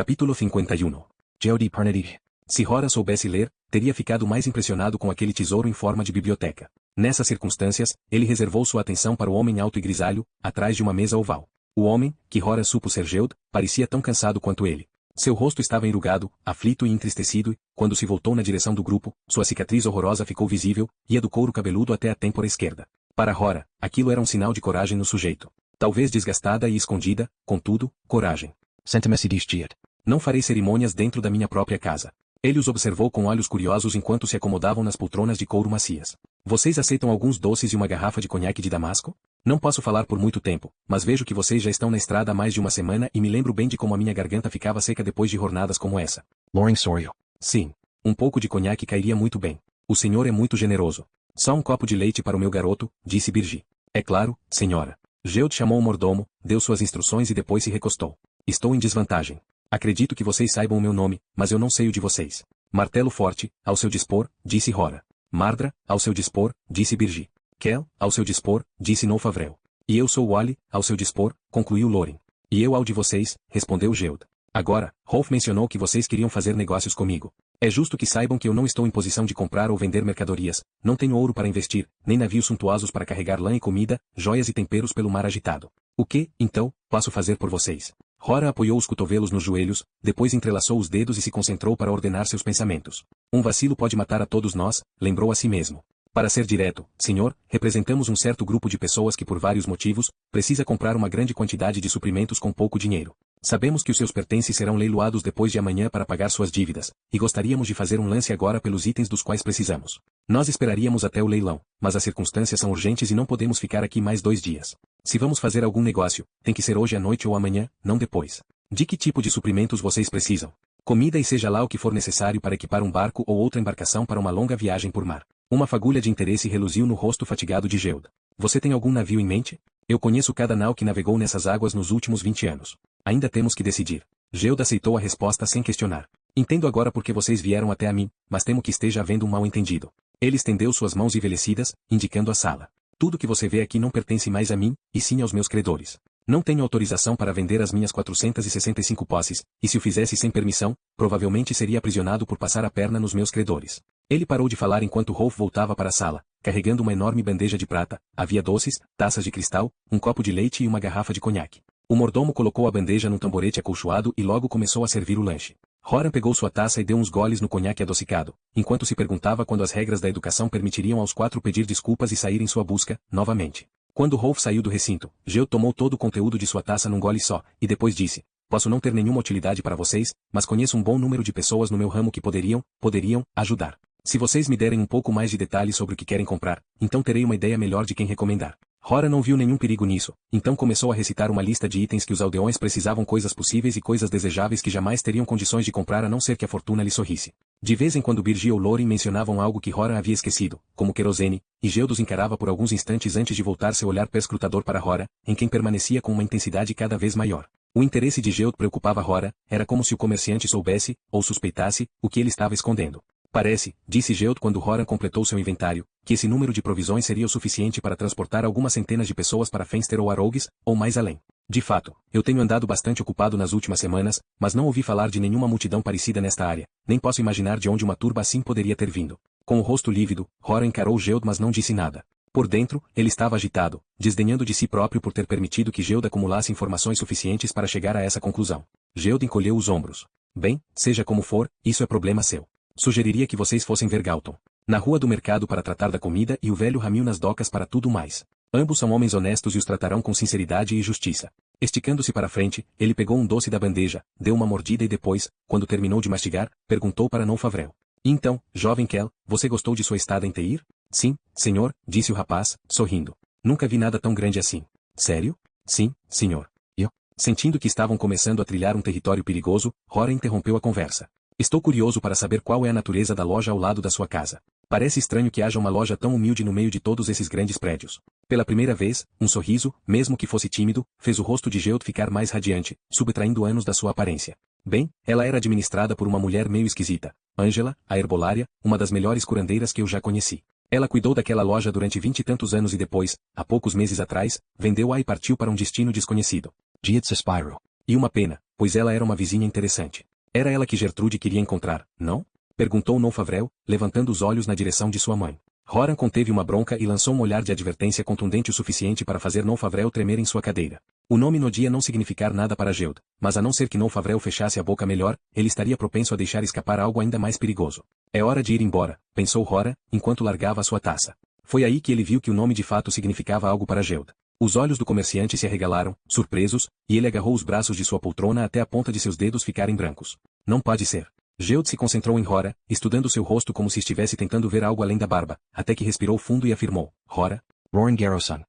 Capítulo 51. Geode Parnady. Se Hora soubesse ler, teria ficado mais impressionado com aquele tesouro em forma de biblioteca. Nessas circunstâncias, ele reservou sua atenção para o homem alto e grisalho, atrás de uma mesa oval. O homem, que Hora supo ser Geode, parecia tão cansado quanto ele. Seu rosto estava enrugado, aflito e entristecido, e, quando se voltou na direção do grupo, sua cicatriz horrorosa ficou visível, ia do couro cabeludo até a têmpora esquerda. Para Hora, aquilo era um sinal de coragem no sujeito. Talvez desgastada e escondida, contudo, coragem. Sente-me diz Geode. Não farei cerimônias dentro da minha própria casa. Ele os observou com olhos curiosos enquanto se acomodavam nas poltronas de couro macias. Vocês aceitam alguns doces e uma garrafa de conhaque de Damasco? Não posso falar por muito tempo, mas vejo que vocês já estão na estrada há mais de uma semana e me lembro bem de como a minha garganta ficava seca depois de jornadas como essa. Loring Sorio. Sim. Um pouco de conhaque cairia muito bem. O senhor é muito generoso. Só um copo de leite para o meu garoto, disse Birgi. É claro, senhora. Geode chamou o mordomo, deu suas instruções e depois se recostou. Estou em desvantagem. Acredito que vocês saibam o meu nome, mas eu não sei o de vocês. Martelo Forte, ao seu dispor, disse Hora. Mardra, ao seu dispor, disse Birgi. Kel, ao seu dispor, disse Noufavrel. E eu sou Wally, ao seu dispor, concluiu Lorin. E eu ao de vocês, respondeu Geode. Agora, Rolf mencionou que vocês queriam fazer negócios comigo. É justo que saibam que eu não estou em posição de comprar ou vender mercadorias, não tenho ouro para investir, nem navios suntuosos para carregar lã e comida, joias e temperos pelo mar agitado. O que, então, posso fazer por vocês? Hora apoiou os cotovelos nos joelhos, depois entrelaçou os dedos e se concentrou para ordenar seus pensamentos. Um vacilo pode matar a todos nós, lembrou a si mesmo. Para ser direto, senhor, representamos um certo grupo de pessoas que por vários motivos, precisa comprar uma grande quantidade de suprimentos com pouco dinheiro. Sabemos que os seus pertences serão leiloados depois de amanhã para pagar suas dívidas, e gostaríamos de fazer um lance agora pelos itens dos quais precisamos. Nós esperaríamos até o leilão, mas as circunstâncias são urgentes e não podemos ficar aqui mais 2 dias. Se vamos fazer algum negócio, tem que ser hoje à noite ou amanhã, não depois. De que tipo de suprimentos vocês precisam? Comida e seja lá o que for necessário para equipar um barco ou outra embarcação para uma longa viagem por mar. Uma fagulha de interesse reluziu no rosto fatigado de Geode. Você tem algum navio em mente? Eu conheço cada nau que navegou nessas águas nos últimos 20 anos. Ainda temos que decidir. Geode aceitou a resposta sem questionar. Entendo agora por que vocês vieram até a mim, mas temo que esteja havendo um mal-entendido. Ele estendeu suas mãos envelhecidas, indicando a sala. Tudo que você vê aqui não pertence mais a mim, e sim aos meus credores. Não tenho autorização para vender as minhas 465 posses, e se o fizesse sem permissão, provavelmente seria aprisionado por passar a perna nos meus credores. Ele parou de falar enquanto Rolf voltava para a sala, carregando uma enorme bandeja de prata, havia doces, taças de cristal, um copo de leite e uma garrafa de conhaque. O mordomo colocou a bandeja num tamborete acolchoado e logo começou a servir o lanche. Horan pegou sua taça e deu uns goles no conhaque adocicado, enquanto se perguntava quando as regras da educação permitiriam aos 4 pedir desculpas e sair em sua busca, novamente. Quando Rolf saiu do recinto, Geode tomou todo o conteúdo de sua taça num gole só, e depois disse, posso não ter nenhuma utilidade para vocês, mas conheço um bom número de pessoas no meu ramo que poderiam ajudar. Se vocês me derem um pouco mais de detalhes sobre o que querem comprar, então terei uma ideia melhor de quem recomendar. Hora não viu nenhum perigo nisso, então começou a recitar uma lista de itens que os aldeões precisavam, coisas possíveis e coisas desejáveis que jamais teriam condições de comprar a não ser que a fortuna lhe sorrisse. De vez em quando Birgi ou Lorin mencionavam algo que Hora havia esquecido, como querosene, e Geode os encarava por alguns instantes antes de voltar seu olhar perscrutador para Hora, em quem permanecia com uma intensidade cada vez maior. O interesse de Geode preocupava Hora, era como se o comerciante soubesse, ou suspeitasse, o que ele estava escondendo. Parece, disse Geode quando Horan completou seu inventário, que esse número de provisões seria o suficiente para transportar algumas centenas de pessoas para Fenster ou Arogues, ou mais além. De fato, eu tenho andado bastante ocupado nas últimas semanas, mas não ouvi falar de nenhuma multidão parecida nesta área, nem posso imaginar de onde uma turba assim poderia ter vindo. Com o rosto lívido, Horan encarou Geode mas não disse nada. Por dentro, ele estava agitado, desdenhando de si próprio por ter permitido que Geode acumulasse informações suficientes para chegar a essa conclusão. Geode encolheu os ombros. Bem, seja como for, isso é problema seu. Sugeriria que vocês fossem ver Galton na rua do mercado para tratar da comida e o velho Ramil nas docas para tudo mais. Ambos são homens honestos e os tratarão com sinceridade e justiça. Esticando-se para frente, ele pegou um doce da bandeja, deu uma mordida e depois, quando terminou de mastigar, perguntou para Noufavrel. Então, jovem Kel, você gostou de sua estada em Teir? Sim, senhor, disse o rapaz, sorrindo. Nunca vi nada tão grande assim. Sério? Sim, senhor. Sentindo que estavam começando a trilhar um território perigoso, Hora interrompeu a conversa. Estou curioso para saber qual é a natureza da loja ao lado da sua casa. Parece estranho que haja uma loja tão humilde no meio de todos esses grandes prédios. Pela primeira vez, um sorriso, mesmo que fosse tímido, fez o rosto de Geode ficar mais radiante, subtraindo anos da sua aparência. Bem, ela era administrada por uma mulher meio esquisita, Angela, a herbolária, uma das melhores curandeiras que eu já conheci. Ela cuidou daquela loja durante 20 e tantos anos e depois, há poucos meses atrás, vendeu-a e partiu para um destino desconhecido. Geode Spyro. E uma pena, pois ela era uma vizinha interessante. Era ela que Gertrude queria encontrar, não? Perguntou Nonfavrel, levantando os olhos na direção de sua mãe. Horan conteve uma bronca e lançou um olhar de advertência contundente o suficiente para fazer Nonfavrel tremer em sua cadeira. O nome Nodia não significar nada para Geld, mas a não ser que Nonfavrel fechasse a boca melhor, ele estaria propenso a deixar escapar algo ainda mais perigoso. É hora de ir embora, pensou Horan, enquanto largava a sua taça. Foi aí que ele viu que o nome de fato significava algo para Geld. Os olhos do comerciante se arregalaram, surpresos, e ele agarrou os braços de sua poltrona até a ponta de seus dedos ficarem brancos. Não pode ser. Geld se concentrou em Hora, estudando seu rosto como se estivesse tentando ver algo além da barba, até que respirou fundo e afirmou, Hora? Roran Garrowson.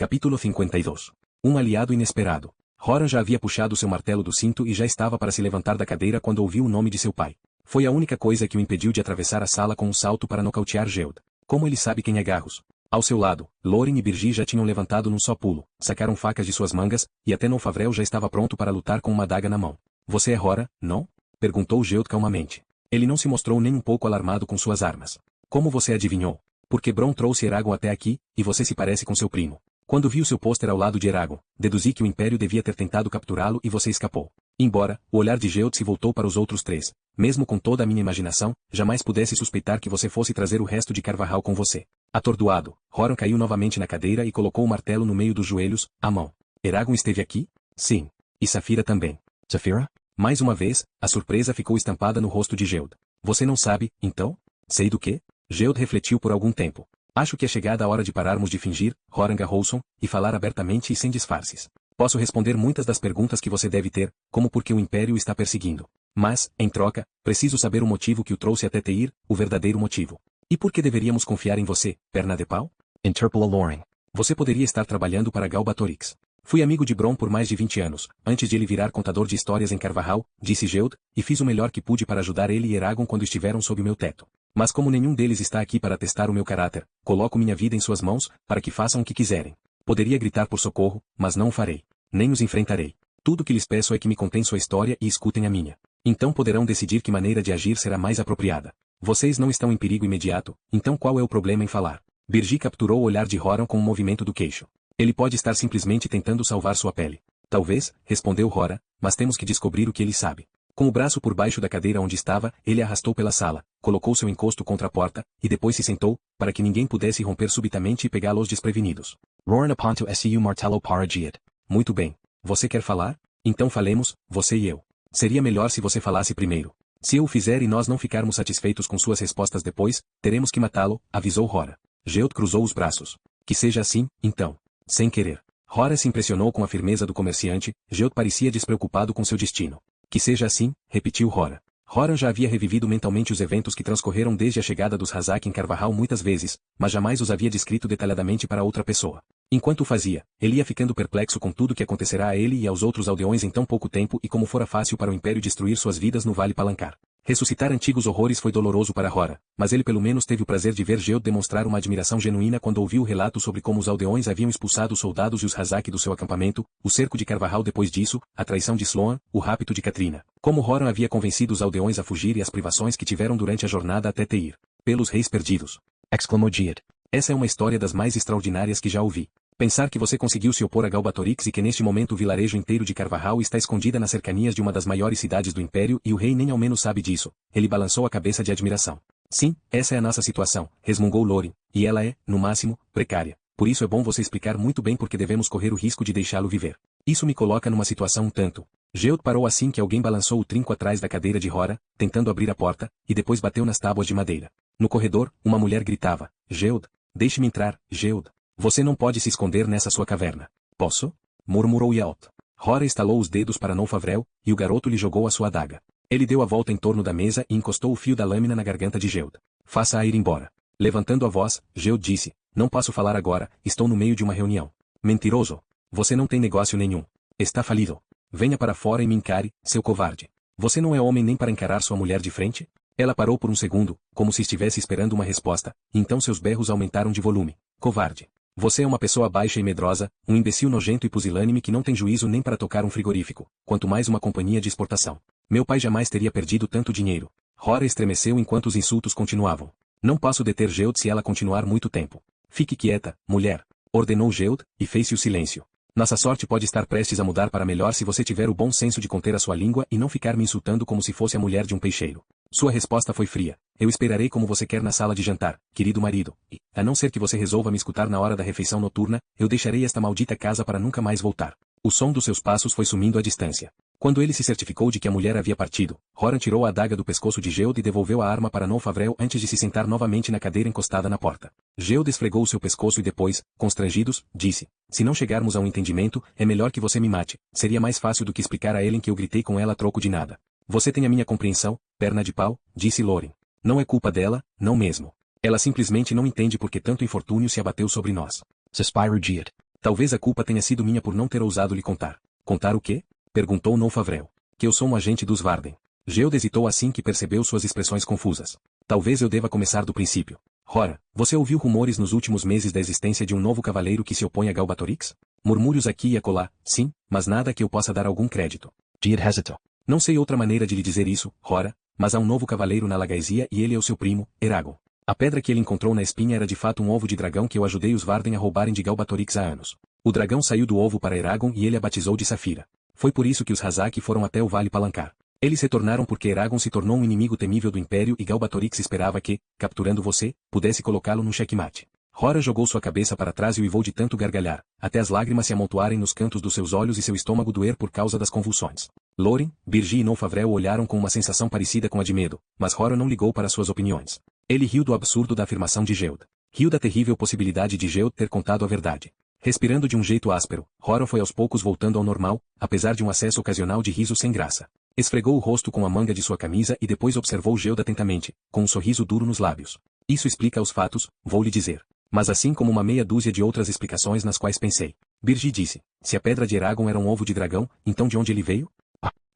Capítulo 52. Um aliado inesperado. Horan já havia puxado seu martelo do cinto e já estava para se levantar da cadeira quando ouviu o nome de seu pai. Foi a única coisa que o impediu de atravessar a sala com um salto para nocautear Geld. Como ele sabe quem é Garros? Ao seu lado, Loren e Birgi já tinham levantado num só pulo, sacaram facas de suas mangas, e até Nonfavrel já estava pronto para lutar com uma adaga na mão. Você é Horan, não? Perguntou Geld calmamente. Ele não se mostrou nem um pouco alarmado com suas armas. Como você adivinhou? Porque Bron trouxe Eragon até aqui, e você se parece com seu primo. Quando vi o seu pôster ao lado de Eragon, deduzi que o Império devia ter tentado capturá-lo e você escapou. Embora, o olhar de Geld se voltou para os outros três. Mesmo com toda a minha imaginação, jamais pudesse suspeitar que você fosse trazer o resto de Carvajal com você. Atordoado, Horan caiu novamente na cadeira e colocou o martelo no meio dos joelhos, à mão. Eragon esteve aqui? Sim. E Saphira também. Saphira? Mais uma vez, a surpresa ficou estampada no rosto de Geld. Você não sabe, então? Sei do quê? Geld refletiu por algum tempo. Acho que é chegada a hora de pararmos de fingir, Horan Garrowson, e falar abertamente e sem disfarces. Posso responder muitas das perguntas que você deve ter, como por que o Império está perseguindo. Mas, em troca, preciso saber o motivo que o trouxe até Teir, o verdadeiro motivo. E por que deveríamos confiar em você, perna de pau? Interpela Loren. Você poderia estar trabalhando para Galbatorix. Fui amigo de Bron por mais de 20 anos, antes de ele virar contador de histórias em Carvajal, disse Geld, e fiz o melhor que pude para ajudar ele e Eragon quando estiveram sob meu teto. Mas como nenhum deles está aqui para testar o meu caráter, coloco minha vida em suas mãos, para que façam o que quiserem. Poderia gritar por socorro, mas não o farei. Nem os enfrentarei. Tudo que lhes peço é que me contem sua história e escutem a minha. Então poderão decidir que maneira de agir será mais apropriada. Vocês não estão em perigo imediato, então qual é o problema em falar? Birgi capturou o olhar de Horan com um movimento do queixo. Ele pode estar simplesmente tentando salvar sua pele. Talvez, respondeu Horan, mas temos que descobrir o que ele sabe. Com o braço por baixo da cadeira onde estava, ele a arrastou pela sala, colocou seu encosto contra a porta, e depois se sentou, para que ninguém pudesse romper subitamente e pegá-los desprevenidos. Roran aponto su martelo para Geld. Muito bem. Você quer falar? Então falemos, você e eu. Seria melhor se você falasse primeiro. Se eu o fizer e nós não ficarmos satisfeitos com suas respostas depois, teremos que matá-lo, avisou Horan. Geld cruzou os braços. Que seja assim, então. Sem querer. Horan se impressionou com a firmeza do comerciante, Geld parecia despreocupado com seu destino. Que seja assim, repetiu Horan. Horan já havia revivido mentalmente os eventos que transcorreram desde a chegada dos Hazak em Carvajal muitas vezes, mas jamais os havia descrito detalhadamente para outra pessoa. Enquanto o fazia, ele ia ficando perplexo com tudo que acontecerá a ele e aos outros aldeões em tão pouco tempo e como fora fácil para o Império destruir suas vidas no Vale Palancar. Ressuscitar antigos horrores foi doloroso para Horan, mas ele pelo menos teve o prazer de ver Geld demonstrar uma admiração genuína quando ouviu o relato sobre como os aldeões haviam expulsado os soldados e os Hazak do seu acampamento, o cerco de Carvajal depois disso, a traição de Sloan, o rapto de Katrina. Como Horan havia convencido os aldeões a fugir e as privações que tiveram durante a jornada até Teir. Pelos reis perdidos. Exclamou Geld. Essa é uma história das mais extraordinárias que já ouvi. Pensar que você conseguiu se opor a Galbatorix e que neste momento o vilarejo inteiro de Carvajal está escondida nas cercanias de uma das maiores cidades do Império e o rei nem ao menos sabe disso. Ele balançou a cabeça de admiração. Sim, essa é a nossa situação, resmungou Loren, e ela é, no máximo, precária. Por isso é bom você explicar muito bem porque devemos correr o risco de deixá-lo viver. Isso me coloca numa situação um tanto. Geld parou assim que alguém balançou o trinco atrás da cadeira de Horan, tentando abrir a porta, e depois bateu nas tábuas de madeira. No corredor, uma mulher gritava, Geld, deixe-me entrar, Geld. Você não pode se esconder nessa sua caverna. Posso? Murmurou Yaot. Horan estalou os dedos para Nonfavrel, e o garoto lhe jogou a sua adaga. Ele deu a volta em torno da mesa e encostou o fio da lâmina na garganta de Geld. Faça-a ir embora. Levantando a voz, Geld disse, não posso falar agora, estou no meio de uma reunião. Mentiroso. Você não tem negócio nenhum. Está falido. Venha para fora e me encare, seu covarde. Você não é homem nem para encarar sua mulher de frente? Ela parou por um segundo, como se estivesse esperando uma resposta, então seus berros aumentaram de volume. Covarde. Você é uma pessoa baixa e medrosa, um imbecil nojento e pusilânime que não tem juízo nem para tocar um frigorífico, quanto mais uma companhia de exportação. Meu pai jamais teria perdido tanto dinheiro. Rora estremeceu enquanto os insultos continuavam. Não posso deter Geld se ela continuar muito tempo. Fique quieta, mulher, ordenou Geld, e fez-se o silêncio. Nossa sorte pode estar prestes a mudar para melhor se você tiver o bom senso de conter a sua língua e não ficar me insultando como se fosse a mulher de um peixeiro. Sua resposta foi fria. Eu esperarei como você quer na sala de jantar, querido marido, e, a não ser que você resolva me escutar na hora da refeição noturna, eu deixarei esta maldita casa para nunca mais voltar. O som dos seus passos foi sumindo à distância. Quando ele se certificou de que a mulher havia partido, Horan tirou a adaga do pescoço de Geld e devolveu a arma para Nolfavrel antes de se sentar novamente na cadeira encostada na porta. Geld esfregou o seu pescoço e depois, constrangidos, disse: se não chegarmos a um entendimento, é melhor que você me mate. Seria mais fácil do que explicar a Ellen que eu gritei com ela a troco de nada. Você tem a minha compreensão, perna de pau, disse Loren. Não é culpa dela, não mesmo. Ela simplesmente não entende por que tanto infortúnio se abateu sobre nós. Suspiro Geld. Talvez a culpa tenha sido minha por não ter ousado lhe contar. Contar o quê? Perguntou Nolfavrel. Que eu sou um agente dos Varden. Geld hesitou assim que percebeu suas expressões confusas. Talvez eu deva começar do princípio. Rora, você ouviu rumores nos últimos meses da existência de um novo cavaleiro que se opõe a Galbatorix? Murmúrios aqui e acolá, sim, mas nada que eu possa dar algum crédito. Geld hesitou. Não sei outra maneira de lhe dizer isso, Rora, mas há um novo cavaleiro na Lagaisia e ele é o seu primo, Eragon. A pedra que ele encontrou na espinha era de fato um ovo de dragão que eu ajudei os Varden a roubarem de Galbatorix há anos. O dragão saiu do ovo para Eragon e ele a batizou de Safira. Foi por isso que os Hazak foram até o Vale Palancar. Eles retornaram porque Eragon se tornou um inimigo temível do Império e Galbatorix esperava que, capturando você, pudesse colocá-lo num checkmate. Rora jogou sua cabeça para trás e uivou de tanto gargalhar, até as lágrimas se amontoarem nos cantos dos seus olhos e seu estômago doer por causa das convulsões. Loren, Birgi e Nolfavrel olharam com uma sensação parecida com a de medo, mas Rora não ligou para suas opiniões. Ele riu do absurdo da afirmação de Geld. Riu da terrível possibilidade de Geld ter contado a verdade. Respirando de um jeito áspero, Rora foi aos poucos voltando ao normal, apesar de um acesso ocasional de riso sem graça. Esfregou o rosto com a manga de sua camisa e depois observou Geld atentamente, com um sorriso duro nos lábios. Isso explica os fatos, vou lhe dizer. Mas assim como uma meia dúzia de outras explicações nas quais pensei. Birgi disse, se a pedra de Eragon era um ovo de dragão, então de onde ele veio?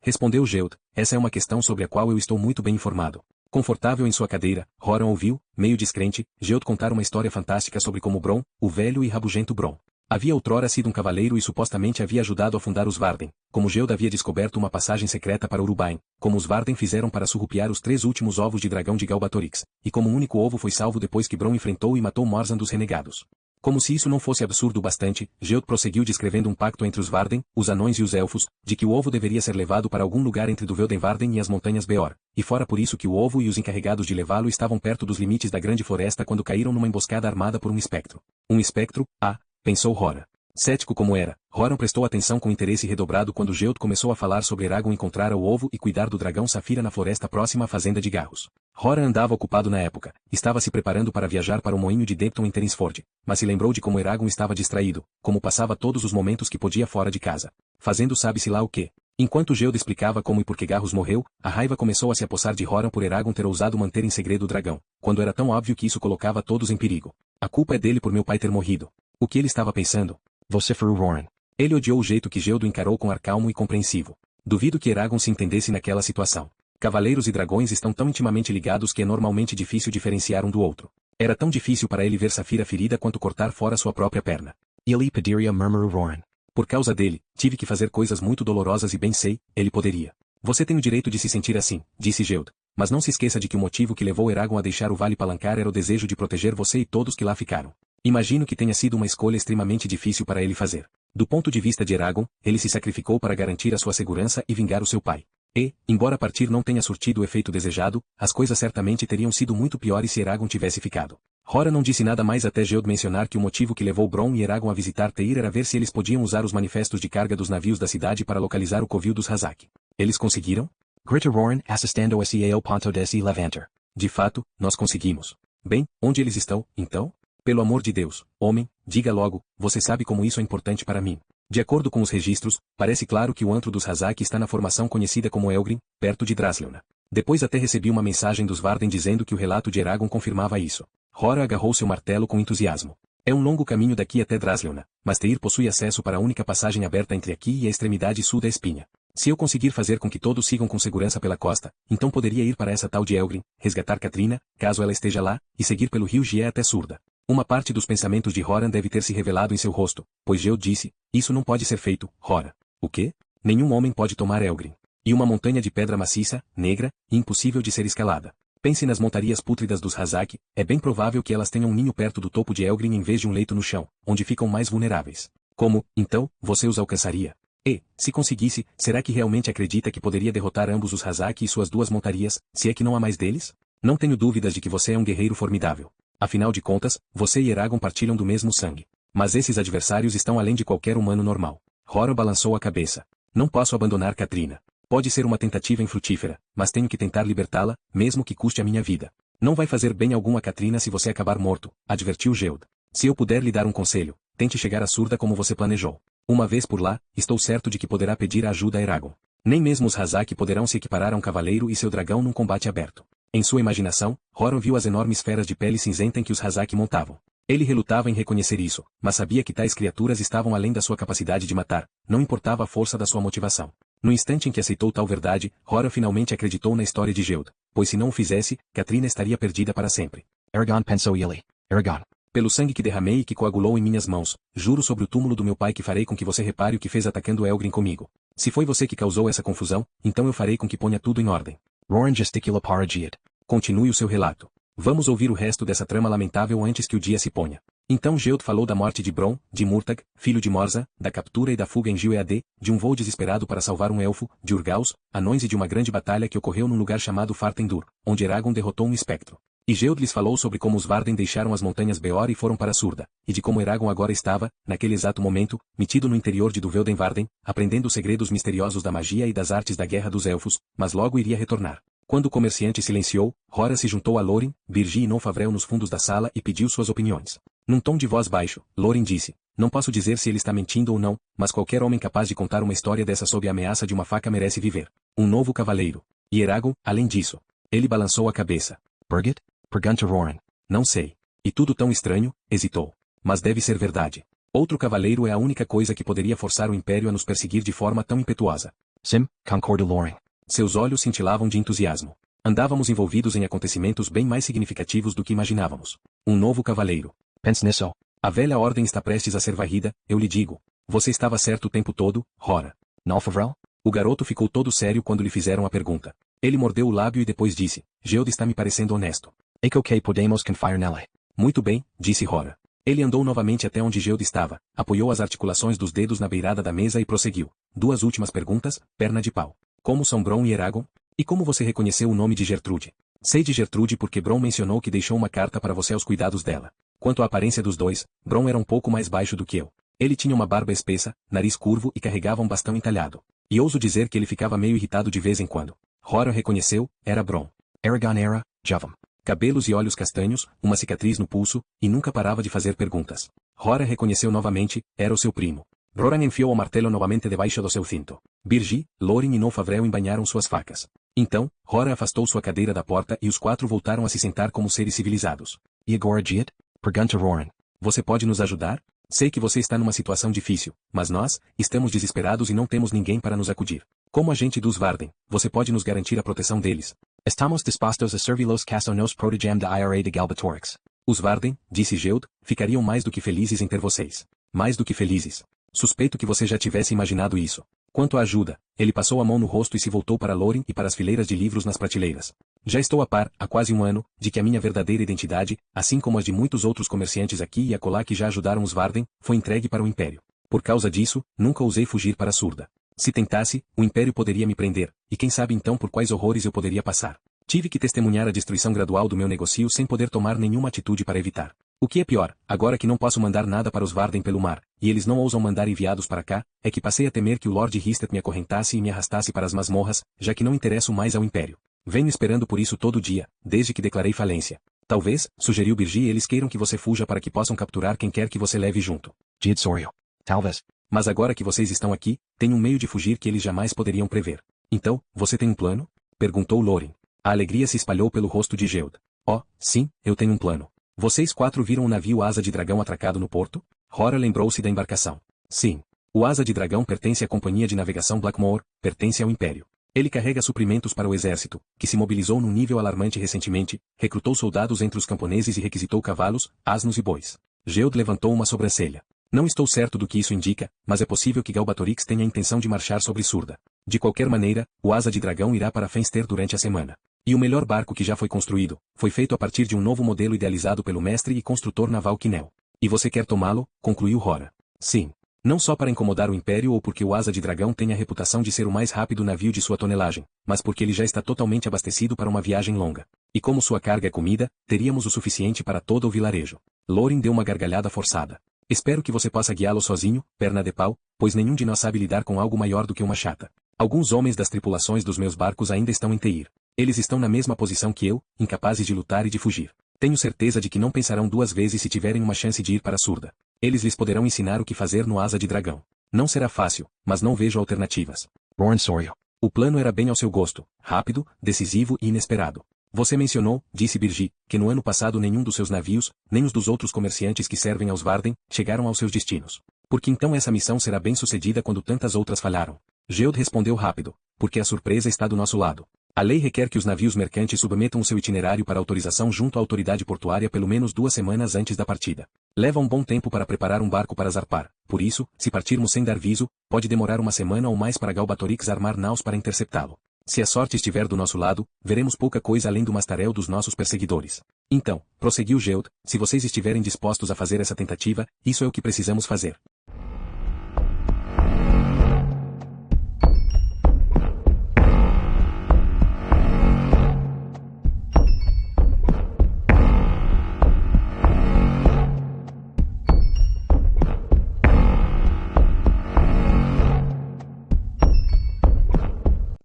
Respondeu Geld, essa é uma questão sobre a qual eu estou muito bem informado. Confortável em sua cadeira, Horan ouviu, meio descrente, Geld contar uma história fantástica sobre como Bronn, o velho e rabugento Bronn, havia outrora sido um cavaleiro e supostamente havia ajudado a fundar os Varden, como Geld havia descoberto uma passagem secreta para Urubain, como os Varden fizeram para surrupiar os 3 últimos ovos de dragão de Galbatorix, e como um único ovo foi salvo depois que Bronn enfrentou e matou Morzan dos Renegados. Como se isso não fosse absurdo o bastante, Geld prosseguiu descrevendo um pacto entre os Varden, os anões e os elfos, de que o ovo deveria ser levado para algum lugar entre Duvelden-Varden e as montanhas Beor, e fora por isso que o ovo e os encarregados de levá-lo estavam perto dos limites da grande floresta quando caíram numa emboscada armada por um espectro. Um espectro? Ah, pensou Rora. Cético como era, Horan prestou atenção com interesse redobrado quando Geld começou a falar sobre Eragon encontrar o ovo e cuidar do dragão Safira na floresta próxima à fazenda de Garros. Horan andava ocupado na época, estava se preparando para viajar para o moinho de Depton em Terrinsford, mas se lembrou de como Eragon estava distraído, como passava todos os momentos que podia fora de casa, fazendo sabe-se lá o quê. Enquanto Geld explicava como e por que Garros morreu, a raiva começou a se apossar de Horan por Eragon ter ousado manter em segredo o dragão, quando era tão óbvio que isso colocava todos em perigo. A culpa é dele por meu pai ter morrido. O que ele estava pensando? Vociferou Roran. Ele odiou o jeito que Geld o encarou com ar calmo e compreensivo. Duvido que Eragon se entendesse naquela situação. Cavaleiros e dragões estão tão intimamente ligados que é normalmente difícil diferenciar um do outro. Era tão difícil para ele ver Safira ferida quanto cortar fora sua própria perna. Ele poderia, murmurou Roran. Por causa dele, tive que fazer coisas muito dolorosas e bem sei, ele poderia. Você tem o direito de se sentir assim, disse Geld. Mas não se esqueça de que o motivo que levou Eragon a deixar o Vale Palancar era o desejo de proteger você e todos que lá ficaram. Imagino que tenha sido uma escolha extremamente difícil para ele fazer. Do ponto de vista de Eragon, ele se sacrificou para garantir a sua segurança e vingar o seu pai. E, embora partir não tenha surtido o efeito desejado, as coisas certamente teriam sido muito piores se Eragon tivesse ficado. Rora não disse nada mais até Geld mencionar que o motivo que levou Bronn e Eragon a visitar Teir era ver se eles podiam usar os manifestos de carga dos navios da cidade para localizar o covil dos Hazak. Eles conseguiram? Grita Roran, assistendo ao ponto de se levantar. De fato, nós conseguimos. Bem, onde eles estão, então? Pelo amor de Deus, homem, diga logo, você sabe como isso é importante para mim. De acordo com os registros, parece claro que o antro dos Hazak está na formação conhecida como Elgrin, perto de Drasleona. Depois até recebi uma mensagem dos Varden dizendo que o relato de Eragon confirmava isso. Rora agarrou seu martelo com entusiasmo. É um longo caminho daqui até Drasleona, mas Teir possui acesso para a única passagem aberta entre aqui e a extremidade sul da espinha. Se eu conseguir fazer com que todos sigam com segurança pela costa, então poderia ir para essa tal de Elgrin, resgatar Katrina, caso ela esteja lá, e seguir pelo rio Gié até Surda. Uma parte dos pensamentos de Horan deve ter se revelado em seu rosto, pois Geo disse, isso não pode ser feito, Hora. O quê? Nenhum homem pode tomar Elgrin. E uma montanha de pedra maciça, negra, e impossível de ser escalada. Pense nas montarias pútridas dos Hazak, é bem provável que elas tenham um ninho perto do topo de Elgrin em vez de um leito no chão, onde ficam mais vulneráveis. Como, então, você os alcançaria? E, se conseguisse, será que realmente acredita que poderia derrotar ambos os Hazak e suas duas montarias, se é que não há mais deles? Não tenho dúvidas de que você é um guerreiro formidável. Afinal de contas, você e Eragon partilham do mesmo sangue. Mas esses adversários estão além de qualquer humano normal. Hora balançou a cabeça. Não posso abandonar Katrina. Pode ser uma tentativa infrutífera, mas tenho que tentar libertá-la, mesmo que custe a minha vida. Não vai fazer bem algum a Katrina se você acabar morto, advertiu Geld. Se eu puder lhe dar um conselho, tente chegar à Surda como você planejou. Uma vez por lá, estou certo de que poderá pedir a ajuda a Eragon. Nem mesmo os Hazak poderão se equiparar a um cavaleiro e seu dragão num combate aberto. Em sua imaginação, Horan viu as enormes feras de pele cinzenta em que os Hazak montavam. Ele relutava em reconhecer isso, mas sabia que tais criaturas estavam além da sua capacidade de matar, não importava a força da sua motivação. No instante em que aceitou tal verdade, Horan finalmente acreditou na história de Geld, pois se não o fizesse, Katrina estaria perdida para sempre. Eragon pensou ele. Eragon. Pelo sangue que derramei e que coagulou em minhas mãos, juro sobre o túmulo do meu pai que farei com que você repare o que fez atacando Elgrin comigo. Se foi você que causou essa confusão, então eu farei com que ponha tudo em ordem. Roran gesticula para Geld. Continue o seu relato. Vamos ouvir o resto dessa trama lamentável antes que o dia se ponha. Então Geld falou da morte de Bron, de Murtagh, filho de Morza, da captura e da fuga em Gil-ead, de um voo desesperado para salvar um elfo, de Urgaus, anões e de uma grande batalha que ocorreu num lugar chamado Fartendur, onde Eragon derrotou um espectro. E Geld lhes falou sobre como os Varden deixaram as montanhas Beor e foram para a Surda, e de como Eragon agora estava, naquele exato momento, metido no interior de Duvelden Varden, aprendendo os segredos misteriosos da magia e das artes da guerra dos elfos, mas logo iria retornar. Quando o comerciante silenciou, Hora se juntou a Lórien, Birgi e Nonfavrel nos fundos da sala e pediu suas opiniões. Num tom de voz baixo, Lórien disse, não posso dizer se ele está mentindo ou não, mas qualquer homem capaz de contar uma história dessa sob a ameaça de uma faca merece viver. Um novo cavaleiro. E Eragon, além disso. Ele balançou a cabeça. Birgit? Pergunta Roran. Não sei. E tudo tão estranho, hesitou. Mas deve ser verdade. Outro cavaleiro é a única coisa que poderia forçar o Império a nos perseguir de forma tão impetuosa. Sim, concorda Lórien. Seus olhos cintilavam de entusiasmo. Andávamos envolvidos em acontecimentos bem mais significativos do que imaginávamos. Um novo cavaleiro. Pense nisso. A velha ordem está prestes a ser varrida, eu lhe digo. Você estava certo o tempo todo, Hora. Nonfavrel? O garoto ficou todo sério quando lhe fizeram a pergunta. Ele mordeu o lábio e depois disse, Geld está me parecendo honesto. É que podemos confiar nele. Muito bem, disse Hora. Ele andou novamente até onde Geld estava, apoiou as articulações dos dedos na beirada da mesa e prosseguiu. Duas últimas perguntas, perna de pau. Como são Bron e Eragon? E como você reconheceu o nome de Gertrude? Sei de Gertrude porque Bron mencionou que deixou uma carta para você aos cuidados dela. Quanto à aparência dos dois, Bron era um pouco mais baixo do que eu. Ele tinha uma barba espessa, nariz curvo e carregava um bastão entalhado. E ouso dizer que ele ficava meio irritado de vez em quando. Hora reconheceu, era Bron. Eragon era, jovem. Cabelos e olhos castanhos, uma cicatriz no pulso, e nunca parava de fazer perguntas. Hora reconheceu novamente, era o seu primo. Roran enfiou o martelo novamente debaixo do seu cinto. Birgi, Lórien e Nonfavrel embainharam suas facas. Então, Hora afastou sua cadeira da porta e os quatro voltaram a se sentar como seres civilizados. E agora Geld? Pergunta Roran. Você pode nos ajudar? Sei que você está numa situação difícil, mas nós, estamos desesperados e não temos ninguém para nos acudir. Como agente dos Varden, você pode nos garantir a proteção deles. Estamos dispostos a servir-los caso nos protegem da IRA de Galbatorix. Os Varden, disse Geld, ficariam mais do que felizes em ter vocês. Mais do que felizes. Suspeito que você já tivesse imaginado isso. Quanto à ajuda, ele passou a mão no rosto e se voltou para Lórien e para as fileiras de livros nas prateleiras. Já estou a par, há quase um ano, de que a minha verdadeira identidade, assim como as de muitos outros comerciantes aqui e acolá que já ajudaram os Varden, foi entregue para o Império. Por causa disso, nunca ousei fugir para a Surda. Se tentasse, o Império poderia me prender, e quem sabe então por quais horrores eu poderia passar. Tive que testemunhar a destruição gradual do meu negócio sem poder tomar nenhuma atitude para evitar. O que é pior, agora que não posso mandar nada para os Varden pelo mar, e eles não ousam mandar enviados para cá, é que passei a temer que o Lord Ristet me acorrentasse e me arrastasse para as masmorras, já que não interesso mais ao Império. Venho esperando por isso todo dia, desde que declarei falência. Talvez, sugeriu Birgi, eles queiram que você fuja para que possam capturar quem quer que você leve junto. Geld sorriu. Talvez. Mas agora que vocês estão aqui, tem um meio de fugir que eles jamais poderiam prever. Então, você tem um plano? Perguntou Lórien. A alegria se espalhou pelo rosto de Geld. Oh, sim, eu tenho um plano. Vocês quatro viram o navio Asa de Dragão atracado no porto? Hora lembrou-se da embarcação. Sim. O Asa de Dragão pertence à Companhia de Navegação Blackmoor, pertence ao Império. Ele carrega suprimentos para o exército, que se mobilizou num nível alarmante recentemente, recrutou soldados entre os camponeses e requisitou cavalos, asnos e bois. Geude levantou uma sobrancelha. Não estou certo do que isso indica, mas é possível que Galbatorix tenha a intenção de marchar sobre Surda. De qualquer maneira, o Asa de Dragão irá para Fenster durante a semana. E o melhor barco que já foi construído, foi feito a partir de um novo modelo idealizado pelo mestre e construtor naval Kinel. E você quer tomá-lo? Concluiu Rora. Sim. Não só para incomodar o Império ou porque o Asa de Dragão tem a reputação de ser o mais rápido navio de sua tonelagem, mas porque ele já está totalmente abastecido para uma viagem longa. E como sua carga é comida, teríamos o suficiente para todo o vilarejo. Loren deu uma gargalhada forçada. Espero que você possa guiá-lo sozinho, perna de pau, pois nenhum de nós sabe lidar com algo maior do que uma chata. Alguns homens das tripulações dos meus barcos ainda estão em Teir. Eles estão na mesma posição que eu, incapazes de lutar e de fugir. Tenho certeza de que não pensarão duas vezes se tiverem uma chance de ir para Surda. Eles lhes poderão ensinar o que fazer no Asa de Dragão. Não será fácil, mas não vejo alternativas. Roran Sorio. O plano era bem ao seu gosto, rápido, decisivo e inesperado. Você mencionou, disse Birgi, que no ano passado nenhum dos seus navios, nem os dos outros comerciantes que servem aos Varden, chegaram aos seus destinos. Porque então essa missão será bem sucedida quando tantas outras falharam? Geude respondeu rápido, porque a surpresa está do nosso lado. A lei requer que os navios mercantes submetam o seu itinerário para autorização junto à autoridade portuária pelo menos 2 semanas antes da partida. Leva um bom tempo para preparar um barco para zarpar, por isso, se partirmos sem dar viso, pode demorar uma semana ou mais para Galbatorix armar naus para interceptá-lo. Se a sorte estiver do nosso lado, veremos pouca coisa além do mastarel dos nossos perseguidores. Então, prosseguiu Geude, se vocês estiverem dispostos a fazer essa tentativa, isso é o que precisamos fazer.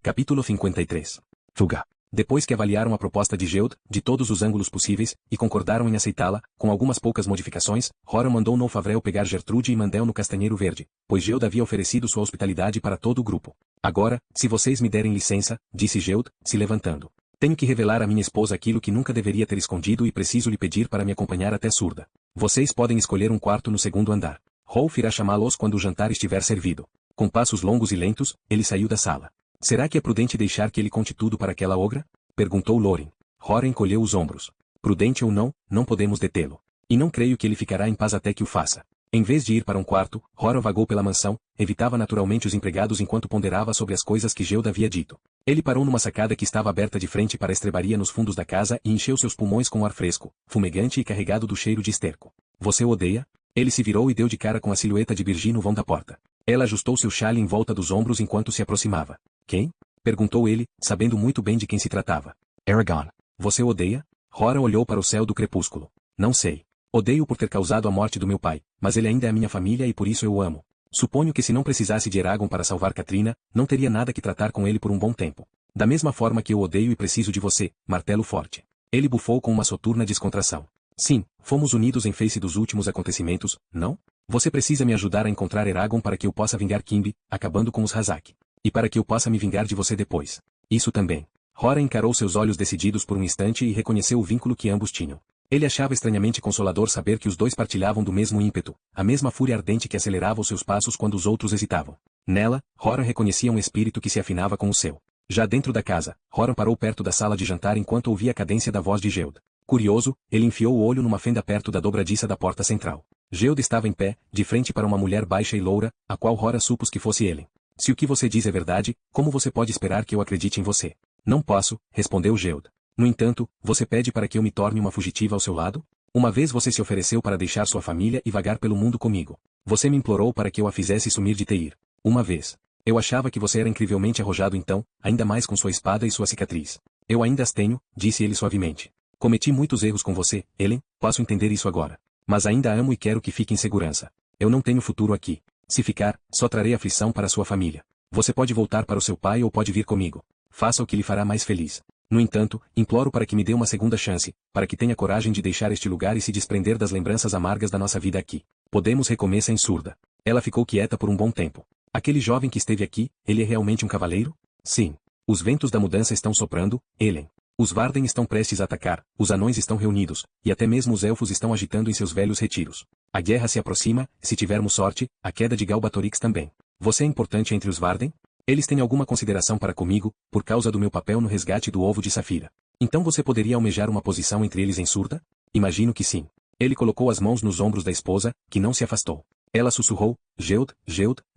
Capítulo 53. Fuga. Depois que avaliaram a proposta de Geude, de todos os ângulos possíveis, e concordaram em aceitá-la, com algumas poucas modificações, Rora mandou Nofavrel pegar Gertrude e Mandel no Castanheiro Verde, pois Geude havia oferecido sua hospitalidade para todo o grupo. Agora, se vocês me derem licença, disse Geude, se levantando. Tenho que revelar à minha esposa aquilo que nunca deveria ter escondido e preciso lhe pedir para me acompanhar até Surda. Vocês podem escolher um quarto no segundo andar. Rolf irá chamá-los quando o jantar estiver servido. Com passos longos e lentos, ele saiu da sala. Será que é prudente deixar que ele conte tudo para aquela ogra? Perguntou Loren. Rora encolheu os ombros. Prudente ou não, não podemos detê-lo. E não creio que ele ficará em paz até que o faça. Em vez de ir para um quarto, Rora vagou pela mansão, evitava naturalmente os empregados enquanto ponderava sobre as coisas que Geude havia dito. Ele parou numa sacada que estava aberta de frente para a estrebaria nos fundos da casa e encheu seus pulmões com ar fresco, fumegante e carregado do cheiro de esterco. Você o odeia? Ele se virou e deu de cara com a silhueta de Birgi no vão da porta. Ela ajustou seu chale em volta dos ombros enquanto se aproximava. Quem? Perguntou ele, sabendo muito bem de quem se tratava. Aragon. Você o odeia? Rora olhou para o céu do crepúsculo. Não sei. Odeio por ter causado a morte do meu pai, mas ele ainda é a minha família e por isso eu o amo. Suponho que se não precisasse de Eragon para salvar Katrina, não teria nada que tratar com ele por um bom tempo. Da mesma forma que eu odeio e preciso de você, martelo forte. Ele bufou com uma soturna descontração. Sim, fomos unidos em face dos últimos acontecimentos, não? Você precisa me ajudar a encontrar Eragon para que eu possa vingar Kimbi, acabando com os Hazak. E para que eu possa me vingar de você depois. Isso também. Rora encarou seus olhos decididos por um instante e reconheceu o vínculo que ambos tinham. Ele achava estranhamente consolador saber que os dois partilhavam do mesmo ímpeto, a mesma fúria ardente que acelerava os seus passos quando os outros hesitavam. Nela, Rora reconhecia um espírito que se afinava com o seu. Já dentro da casa, Rora parou perto da sala de jantar enquanto ouvia a cadência da voz de Geude. Curioso, ele enfiou o olho numa fenda perto da dobradiça da porta central. Geude estava em pé, de frente para uma mulher baixa e loura, a qual Rora supôs que fosse Ellen. Se o que você diz é verdade, como você pode esperar que eu acredite em você? Não posso, respondeu Geude. No entanto, você pede para que eu me torne uma fugitiva ao seu lado? Uma vez você se ofereceu para deixar sua família e vagar pelo mundo comigo. Você me implorou para que eu a fizesse sumir de Teir. Uma vez. Eu achava que você era incrivelmente arrojado então, ainda mais com sua espada e sua cicatriz. Eu ainda as tenho, disse ele suavemente. Cometi muitos erros com você, Ellen, posso entender isso agora. Mas ainda a amo e quero que fique em segurança. Eu não tenho futuro aqui. Se ficar, só trarei aflição para sua família. Você pode voltar para o seu pai ou pode vir comigo. Faça o que lhe fará mais feliz. No entanto, imploro para que me dê uma segunda chance, para que tenha coragem de deixar este lugar e se desprender das lembranças amargas da nossa vida aqui. Podemos recomeçar em Surda. Ela ficou quieta por um bom tempo. Aquele jovem que esteve aqui, ele é realmente um cavaleiro? Sim. Os ventos da mudança estão soprando, Ellen. Os Varden estão prestes a atacar, os anões estão reunidos, e até mesmo os elfos estão agitando em seus velhos retiros. A guerra se aproxima, se tivermos sorte, a queda de Galbatorix também. Você é importante entre os Varden? Eles têm alguma consideração para comigo, por causa do meu papel no resgate do ovo de Safira. Então você poderia almejar uma posição entre eles em surda? Imagino que sim. Ele colocou as mãos nos ombros da esposa, que não se afastou. Ela sussurrou, Geld,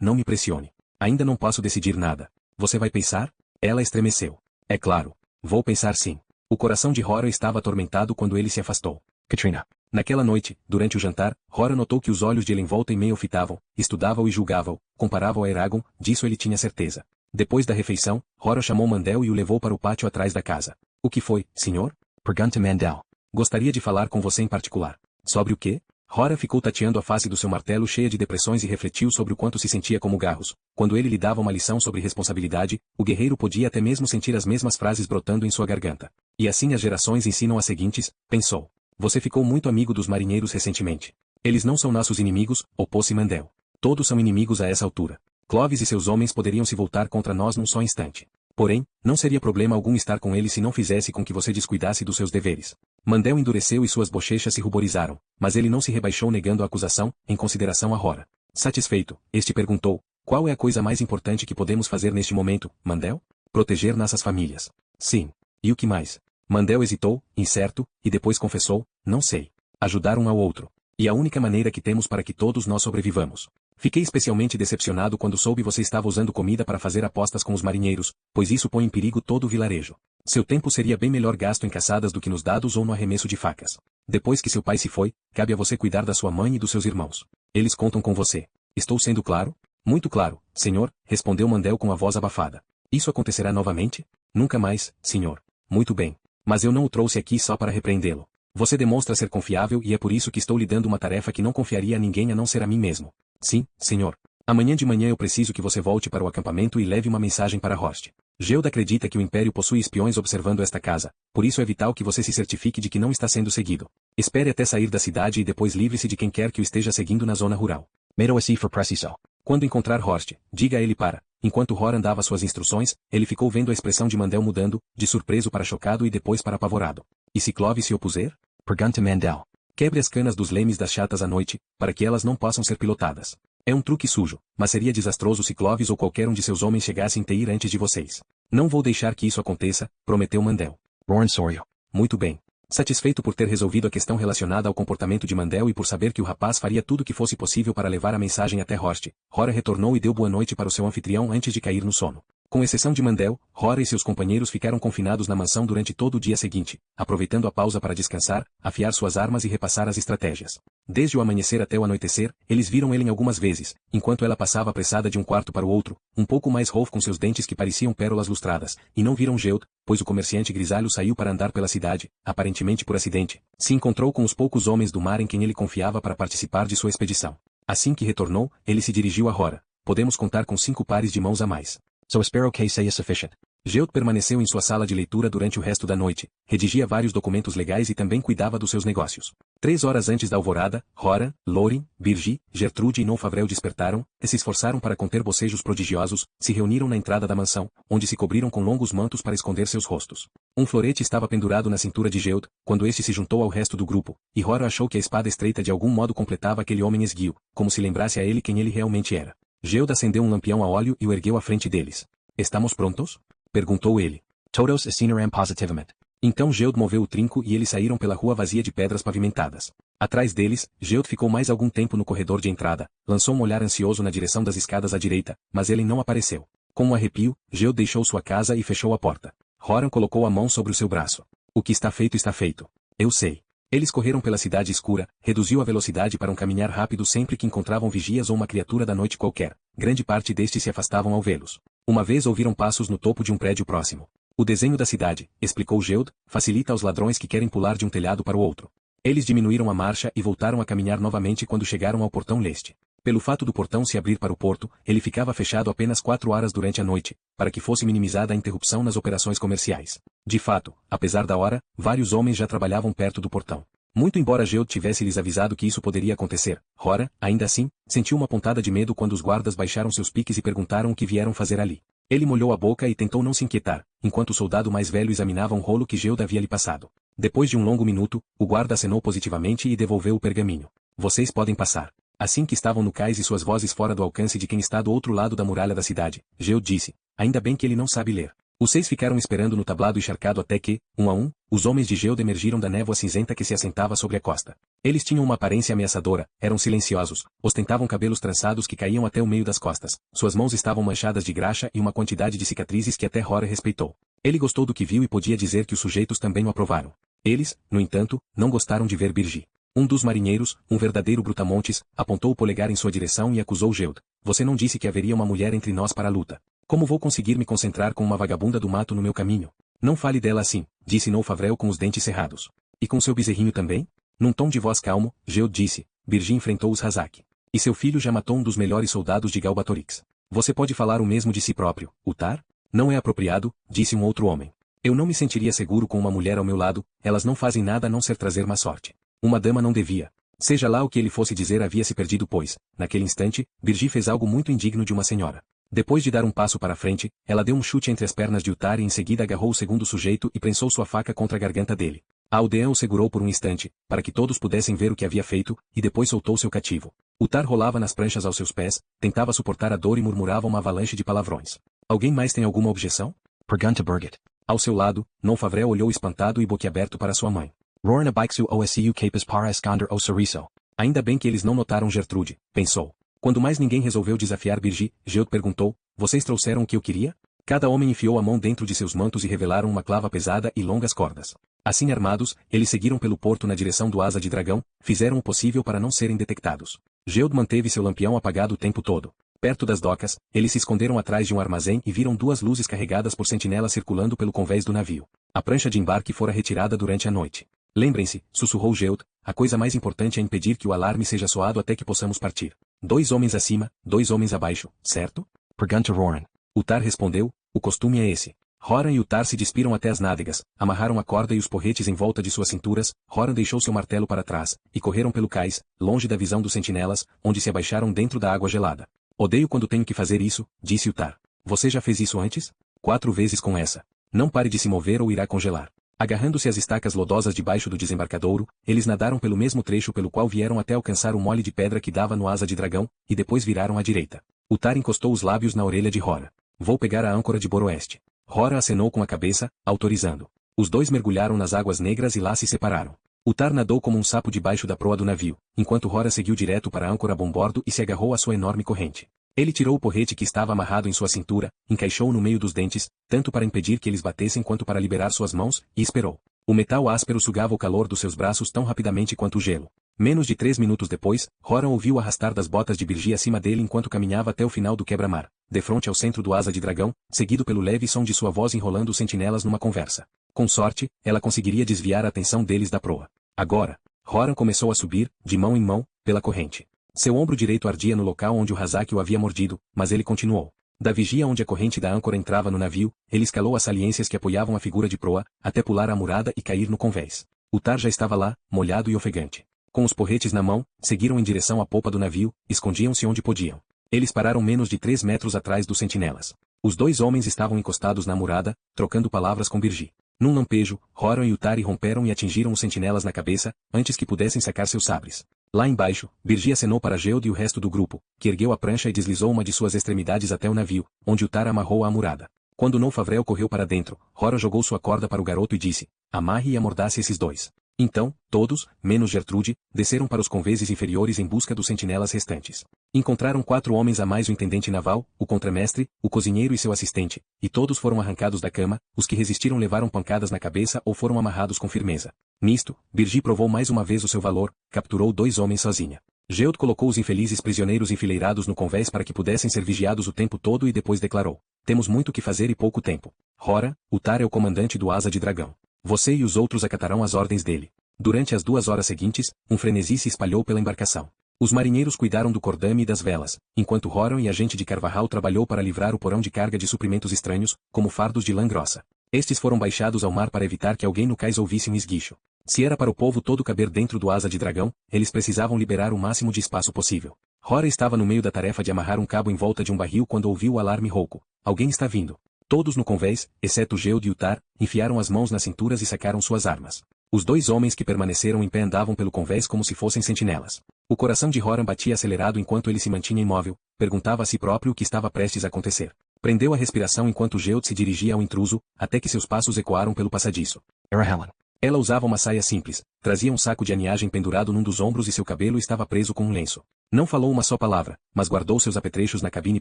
não me pressione. Ainda não posso decidir nada. Você vai pensar? Ela estremeceu. É claro. Vou pensar sim. O coração de Hora estava atormentado quando ele se afastou. Katrina. Naquela noite, durante o jantar, Hora notou que os olhos de ele em volta e meio fitavam, estudavam e julgavam, comparavam a Eragon, disso ele tinha certeza. Depois da refeição, Hora chamou Mandel e o levou para o pátio atrás da casa. O que foi, senhor? Pergunta Mandel. Gostaria de falar com você em particular. Sobre o quê? Hora ficou tateando a face do seu martelo cheia de depressões e refletiu sobre o quanto se sentia como Garros. Quando ele lhe dava uma lição sobre responsabilidade, o guerreiro podia até mesmo sentir as mesmas frases brotando em sua garganta. E assim as gerações ensinam as seguintes, pensou. Você ficou muito amigo dos marinheiros recentemente. Eles não são nossos inimigos, opôs-se Mandel. Todos são inimigos a essa altura. Clovis e seus homens poderiam se voltar contra nós num só instante. Porém, não seria problema algum estar com ele se não fizesse com que você descuidasse dos seus deveres. Mandel endureceu e suas bochechas se ruborizaram, mas ele não se rebaixou negando a acusação, em consideração a Hora. Satisfeito, este perguntou, qual é a coisa mais importante que podemos fazer neste momento, Mandel? Proteger nossas famílias. Sim. E o que mais? Mandel hesitou, incerto, e depois confessou, não sei. Ajudar um ao outro. E a única maneira que temos para que todos nós sobrevivamos. Fiquei especialmente decepcionado quando soube você estava usando comida para fazer apostas com os marinheiros, pois isso põe em perigo todo o vilarejo. Seu tempo seria bem melhor gasto em caçadas do que nos dados ou no arremesso de facas. Depois que seu pai se foi, cabe a você cuidar da sua mãe e dos seus irmãos. Eles contam com você. Estou sendo claro? Muito claro, senhor, respondeu Mandel com a voz abafada. Isso acontecerá novamente? Nunca mais, senhor. Muito bem. Mas eu não o trouxe aqui só para repreendê-lo. Você demonstra ser confiável e é por isso que estou lhe dando uma tarefa que não confiaria a ninguém a não ser a mim mesmo. Sim, senhor. Amanhã de manhã eu preciso que você volte para o acampamento e leve uma mensagem para Horst. Geld acredita que o Império possui espiões observando esta casa, por isso é vital que você se certifique de que não está sendo seguido. Espere até sair da cidade e depois livre-se de quem quer que o esteja seguindo na zona rural. Mero-se for preciso. Quando encontrar Horst, diga a ele para. Enquanto Horan dava suas instruções, ele ficou vendo a expressão de Mandel mudando, de surpreso para chocado e depois para apavorado. E se Clovis se opuser? Pergunta Mandel. Quebre as canas dos lemes das chatas à noite, para que elas não possam ser pilotadas. É um truque sujo, mas seria desastroso se Clovis ou qualquer um de seus homens chegasse em Teir antes de vocês. Não vou deixar que isso aconteça, prometeu Mandel. Roran Sorio. Muito bem. Satisfeito por ter resolvido a questão relacionada ao comportamento de Mandel e por saber que o rapaz faria tudo o que fosse possível para levar a mensagem até Horst, Hora retornou e deu boa noite para o seu anfitrião antes de cair no sono. Com exceção de Mandel, Hora e seus companheiros ficaram confinados na mansão durante todo o dia seguinte, aproveitando a pausa para descansar, afiar suas armas e repassar as estratégias. Desde o amanhecer até o anoitecer, eles viram Ellen algumas vezes, enquanto ela passava apressada de um quarto para o outro, um pouco mais Rolf com seus dentes que pareciam pérolas lustradas, e não viram Geld, pois o comerciante grisalho saiu para andar pela cidade, aparentemente por acidente. Se encontrou com os poucos homens do mar em quem ele confiava para participar de sua expedição. Assim que retornou, ele se dirigiu a Hora. Podemos contar com 5 pares de mãos a mais. So espero que seja sufficient. Geld permaneceu em sua sala de leitura durante o resto da noite, redigia vários documentos legais e também cuidava dos seus negócios. 3 horas antes da alvorada, Horan, Lorin, Birgi, Gertrude e Nonfavrel despertaram, e se esforçaram para conter bocejos prodigiosos, se reuniram na entrada da mansão, onde se cobriram com longos mantos para esconder seus rostos. Um florete estava pendurado na cintura de Geld, quando este se juntou ao resto do grupo, e Horan achou que a espada estreita de algum modo completava aquele homem esguio, como se lembrasse a ele quem ele realmente era. Geld acendeu um lampião a óleo e o ergueu à frente deles. Estamos prontos? Perguntou ele. Todos assinaram positivamente. Então Geld moveu o trinco e eles saíram pela rua vazia de pedras pavimentadas. Atrás deles, Geld ficou mais algum tempo no corredor de entrada, lançou um olhar ansioso na direção das escadas à direita, mas ele não apareceu. Com um arrepio, Geld deixou sua casa e fechou a porta. Horan colocou a mão sobre o seu braço. O que está feito está feito. Eu sei. Eles correram pela cidade escura, reduziu a velocidade para um caminhar rápido sempre que encontravam vigias ou uma criatura da noite qualquer. Grande parte destes se afastavam ao vê-los. Uma vez ouviram passos no topo de um prédio próximo. O desenho da cidade, explicou Geld, facilita aos ladrões que querem pular de um telhado para o outro. Eles diminuíram a marcha e voltaram a caminhar novamente quando chegaram ao portão leste. Pelo fato do portão se abrir para o porto, ele ficava fechado apenas 4 horas durante a noite, para que fosse minimizada a interrupção nas operações comerciais. De fato, apesar da hora, vários homens já trabalhavam perto do portão. Muito embora Geld tivesse lhes avisado que isso poderia acontecer, Hora, ainda assim, sentiu uma pontada de medo quando os guardas baixaram seus piques e perguntaram o que vieram fazer ali. Ele molhou a boca e tentou não se inquietar, enquanto o soldado mais velho examinava um rolo que Geld havia lhe passado. Depois de um longo minuto, o guarda acenou positivamente e devolveu o pergaminho. Vocês podem passar. Assim que estavam no cais e suas vozes fora do alcance de quem está do outro lado da muralha da cidade, Geude disse, ainda bem que ele não sabe ler. Os 6 ficaram esperando no tablado encharcado até que, um a um, os homens de Geude emergiram da névoa cinzenta que se assentava sobre a costa. Eles tinham uma aparência ameaçadora, eram silenciosos, ostentavam cabelos trançados que caíam até o meio das costas, suas mãos estavam manchadas de graxa e uma quantidade de cicatrizes que até Rora respeitou. Ele gostou do que viu e podia dizer que os sujeitos também o aprovaram. Eles, no entanto, não gostaram de ver Birgi. Um dos marinheiros, um verdadeiro brutamontes, apontou o polegar em sua direção e acusou Geude. Você não disse que haveria uma mulher entre nós para a luta. Como vou conseguir me concentrar com uma vagabunda do mato no meu caminho? Não fale dela assim, disse Noufavrel com os dentes cerrados. E com seu bezerrinho também? Num tom de voz calmo, Geude disse, Birgi enfrentou os Razak. E seu filho já matou um dos melhores soldados de Galbatorix. Você pode falar o mesmo de si próprio, Utar? Não é apropriado, disse um outro homem. Eu não me sentiria seguro com uma mulher ao meu lado, elas não fazem nada a não ser trazer má sorte. Uma dama não devia. Seja lá o que ele fosse dizer havia se perdido pois, naquele instante, Birgi fez algo muito indigno de uma senhora. Depois de dar um passo para frente, ela deu um chute entre as pernas de Utar e em seguida agarrou o segundo sujeito e prensou sua faca contra a garganta dele. A aldeã o segurou por um instante, para que todos pudessem ver o que havia feito, e depois soltou seu cativo. Utar rolava nas pranchas aos seus pés, tentava suportar a dor e murmurava uma avalanche de palavrões. Alguém mais tem alguma objeção? Pergunta Birgit. Ao seu lado, Noufavrel olhou espantado e boquiaberto para sua mãe. Rorna Bixu OSU capes para esconder o sorriso. Ainda bem que eles não notaram Gertrude, pensou. Quando mais ninguém resolveu desafiar Birgi, Geude perguntou, vocês trouxeram o que eu queria? Cada homem enfiou a mão dentro de seus mantos e revelaram uma clava pesada e longas cordas. Assim armados, eles seguiram pelo porto na direção do Asa de Dragão, fizeram o possível para não serem detectados. Geude manteve seu lampião apagado o tempo todo. Perto das docas, eles se esconderam atrás de um armazém e viram 2 luzes carregadas por sentinelas circulando pelo convés do navio. A prancha de embarque fora retirada durante a noite. Lembrem-se, sussurrou Geude, a coisa mais importante é impedir que o alarme seja soado até que possamos partir. 2 homens acima, 2 homens abaixo, certo? Pergunta Roran. Utar respondeu, o costume é esse. Roran e Utar se despiram até as nádegas, amarraram a corda e os porretes em volta de suas cinturas, Roran deixou seu martelo para trás, e correram pelo cais, longe da visão dos sentinelas, onde se abaixaram dentro da água gelada. Odeio quando tenho que fazer isso, disse Utar. Você já fez isso antes? 4 vezes com essa. Não pare de se mover ou irá congelar. Agarrando-se às estacas lodosas debaixo do desembarcadouro, eles nadaram pelo mesmo trecho pelo qual vieram até alcançar o mole de pedra que dava no Asa de Dragão, e depois viraram à direita. Utar encostou os lábios na orelha de Rora. Vou pegar a âncora de Boroeste. Rora acenou com a cabeça, autorizando. Os 2 mergulharam nas águas negras e lá se separaram. Utar nadou como um sapo debaixo da proa do navio, enquanto Rora seguiu direto para a âncora a bombordo e se agarrou à sua enorme corrente. Ele tirou o porrete que estava amarrado em sua cintura, encaixou-o no meio dos dentes, tanto para impedir que eles batessem quanto para liberar suas mãos, e esperou. O metal áspero sugava o calor dos seus braços tão rapidamente quanto o gelo. Menos de 3 minutos depois, Rora ouviu o arrastar das botas de Birgi acima dele enquanto caminhava até o final do quebra-mar, defronte ao centro do Asa de Dragão, seguido pelo leve som de sua voz enrolando os sentinelas numa conversa. Com sorte, ela conseguiria desviar a atenção deles da proa. Agora, Rora começou a subir, de mão em mão, pela corrente. Seu ombro direito ardia no local onde o Razak o havia mordido, mas ele continuou. Da vigia onde a corrente da âncora entrava no navio, ele escalou as saliências que apoiavam a figura de proa, até pular a murada e cair no convés. Utar já estava lá, molhado e ofegante. Com os porretes na mão, seguiram em direção à popa do navio, escondiam-se onde podiam. Eles pararam menos de 3 metros atrás dos sentinelas. Os 2 homens estavam encostados na murada, trocando palavras com Birgi. Num lampejo, Rora e Utar romperam e atingiram os sentinelas na cabeça, antes que pudessem sacar seus sabres. Lá embaixo, Birgi acenou para Geude e o resto do grupo, que ergueu a prancha e deslizou uma de suas extremidades até o navio, onde Utar amarrou a murada. Quando Noufavrel correu para dentro, Rora jogou sua corda para o garoto e disse, amarre e amordace esses 2. Então, todos, menos Gertrude, desceram para os conveses inferiores em busca dos sentinelas restantes. Encontraram 4 homens a mais o intendente naval, o contramestre, o cozinheiro e seu assistente, e todos foram arrancados da cama, os que resistiram levaram pancadas na cabeça ou foram amarrados com firmeza. Nisto, Birgi provou mais uma vez o seu valor, capturou 2 homens sozinha. Geude colocou os infelizes prisioneiros enfileirados no convés para que pudessem ser vigiados o tempo todo e depois declarou, temos muito o que fazer e pouco tempo. Rora, Utar é o comandante do Asa de Dragão. Você e os outros acatarão as ordens dele. Durante as 2 horas seguintes, um frenesi se espalhou pela embarcação. Os marinheiros cuidaram do cordame e das velas, enquanto Roran e a gente de Carvajal trabalhou para livrar o porão de carga de suprimentos estranhos, como fardos de lã grossa. Estes foram baixados ao mar para evitar que alguém no cais ouvisse um esguicho. Se era para o povo todo caber dentro do Asa de Dragão, eles precisavam liberar o máximo de espaço possível. Rora estava no meio da tarefa de amarrar um cabo em volta de um barril quando ouviu o alarme rouco. Alguém está vindo. Todos no convés, exceto Geude e Utar, enfiaram as mãos nas cinturas e sacaram suas armas. Os dois homens que permaneceram em pé andavam pelo convés como se fossem sentinelas. O coração de Horan batia acelerado enquanto ele se mantinha imóvel, perguntava a si próprio o que estava prestes a acontecer. Prendeu a respiração enquanto Geude se dirigia ao intruso, até que seus passos ecoaram pelo passadiço. Era Helen. Ela usava uma saia simples, trazia um saco de aniagem pendurado num dos ombros e seu cabelo estava preso com um lenço. Não falou uma só palavra, mas guardou seus apetrechos na cabine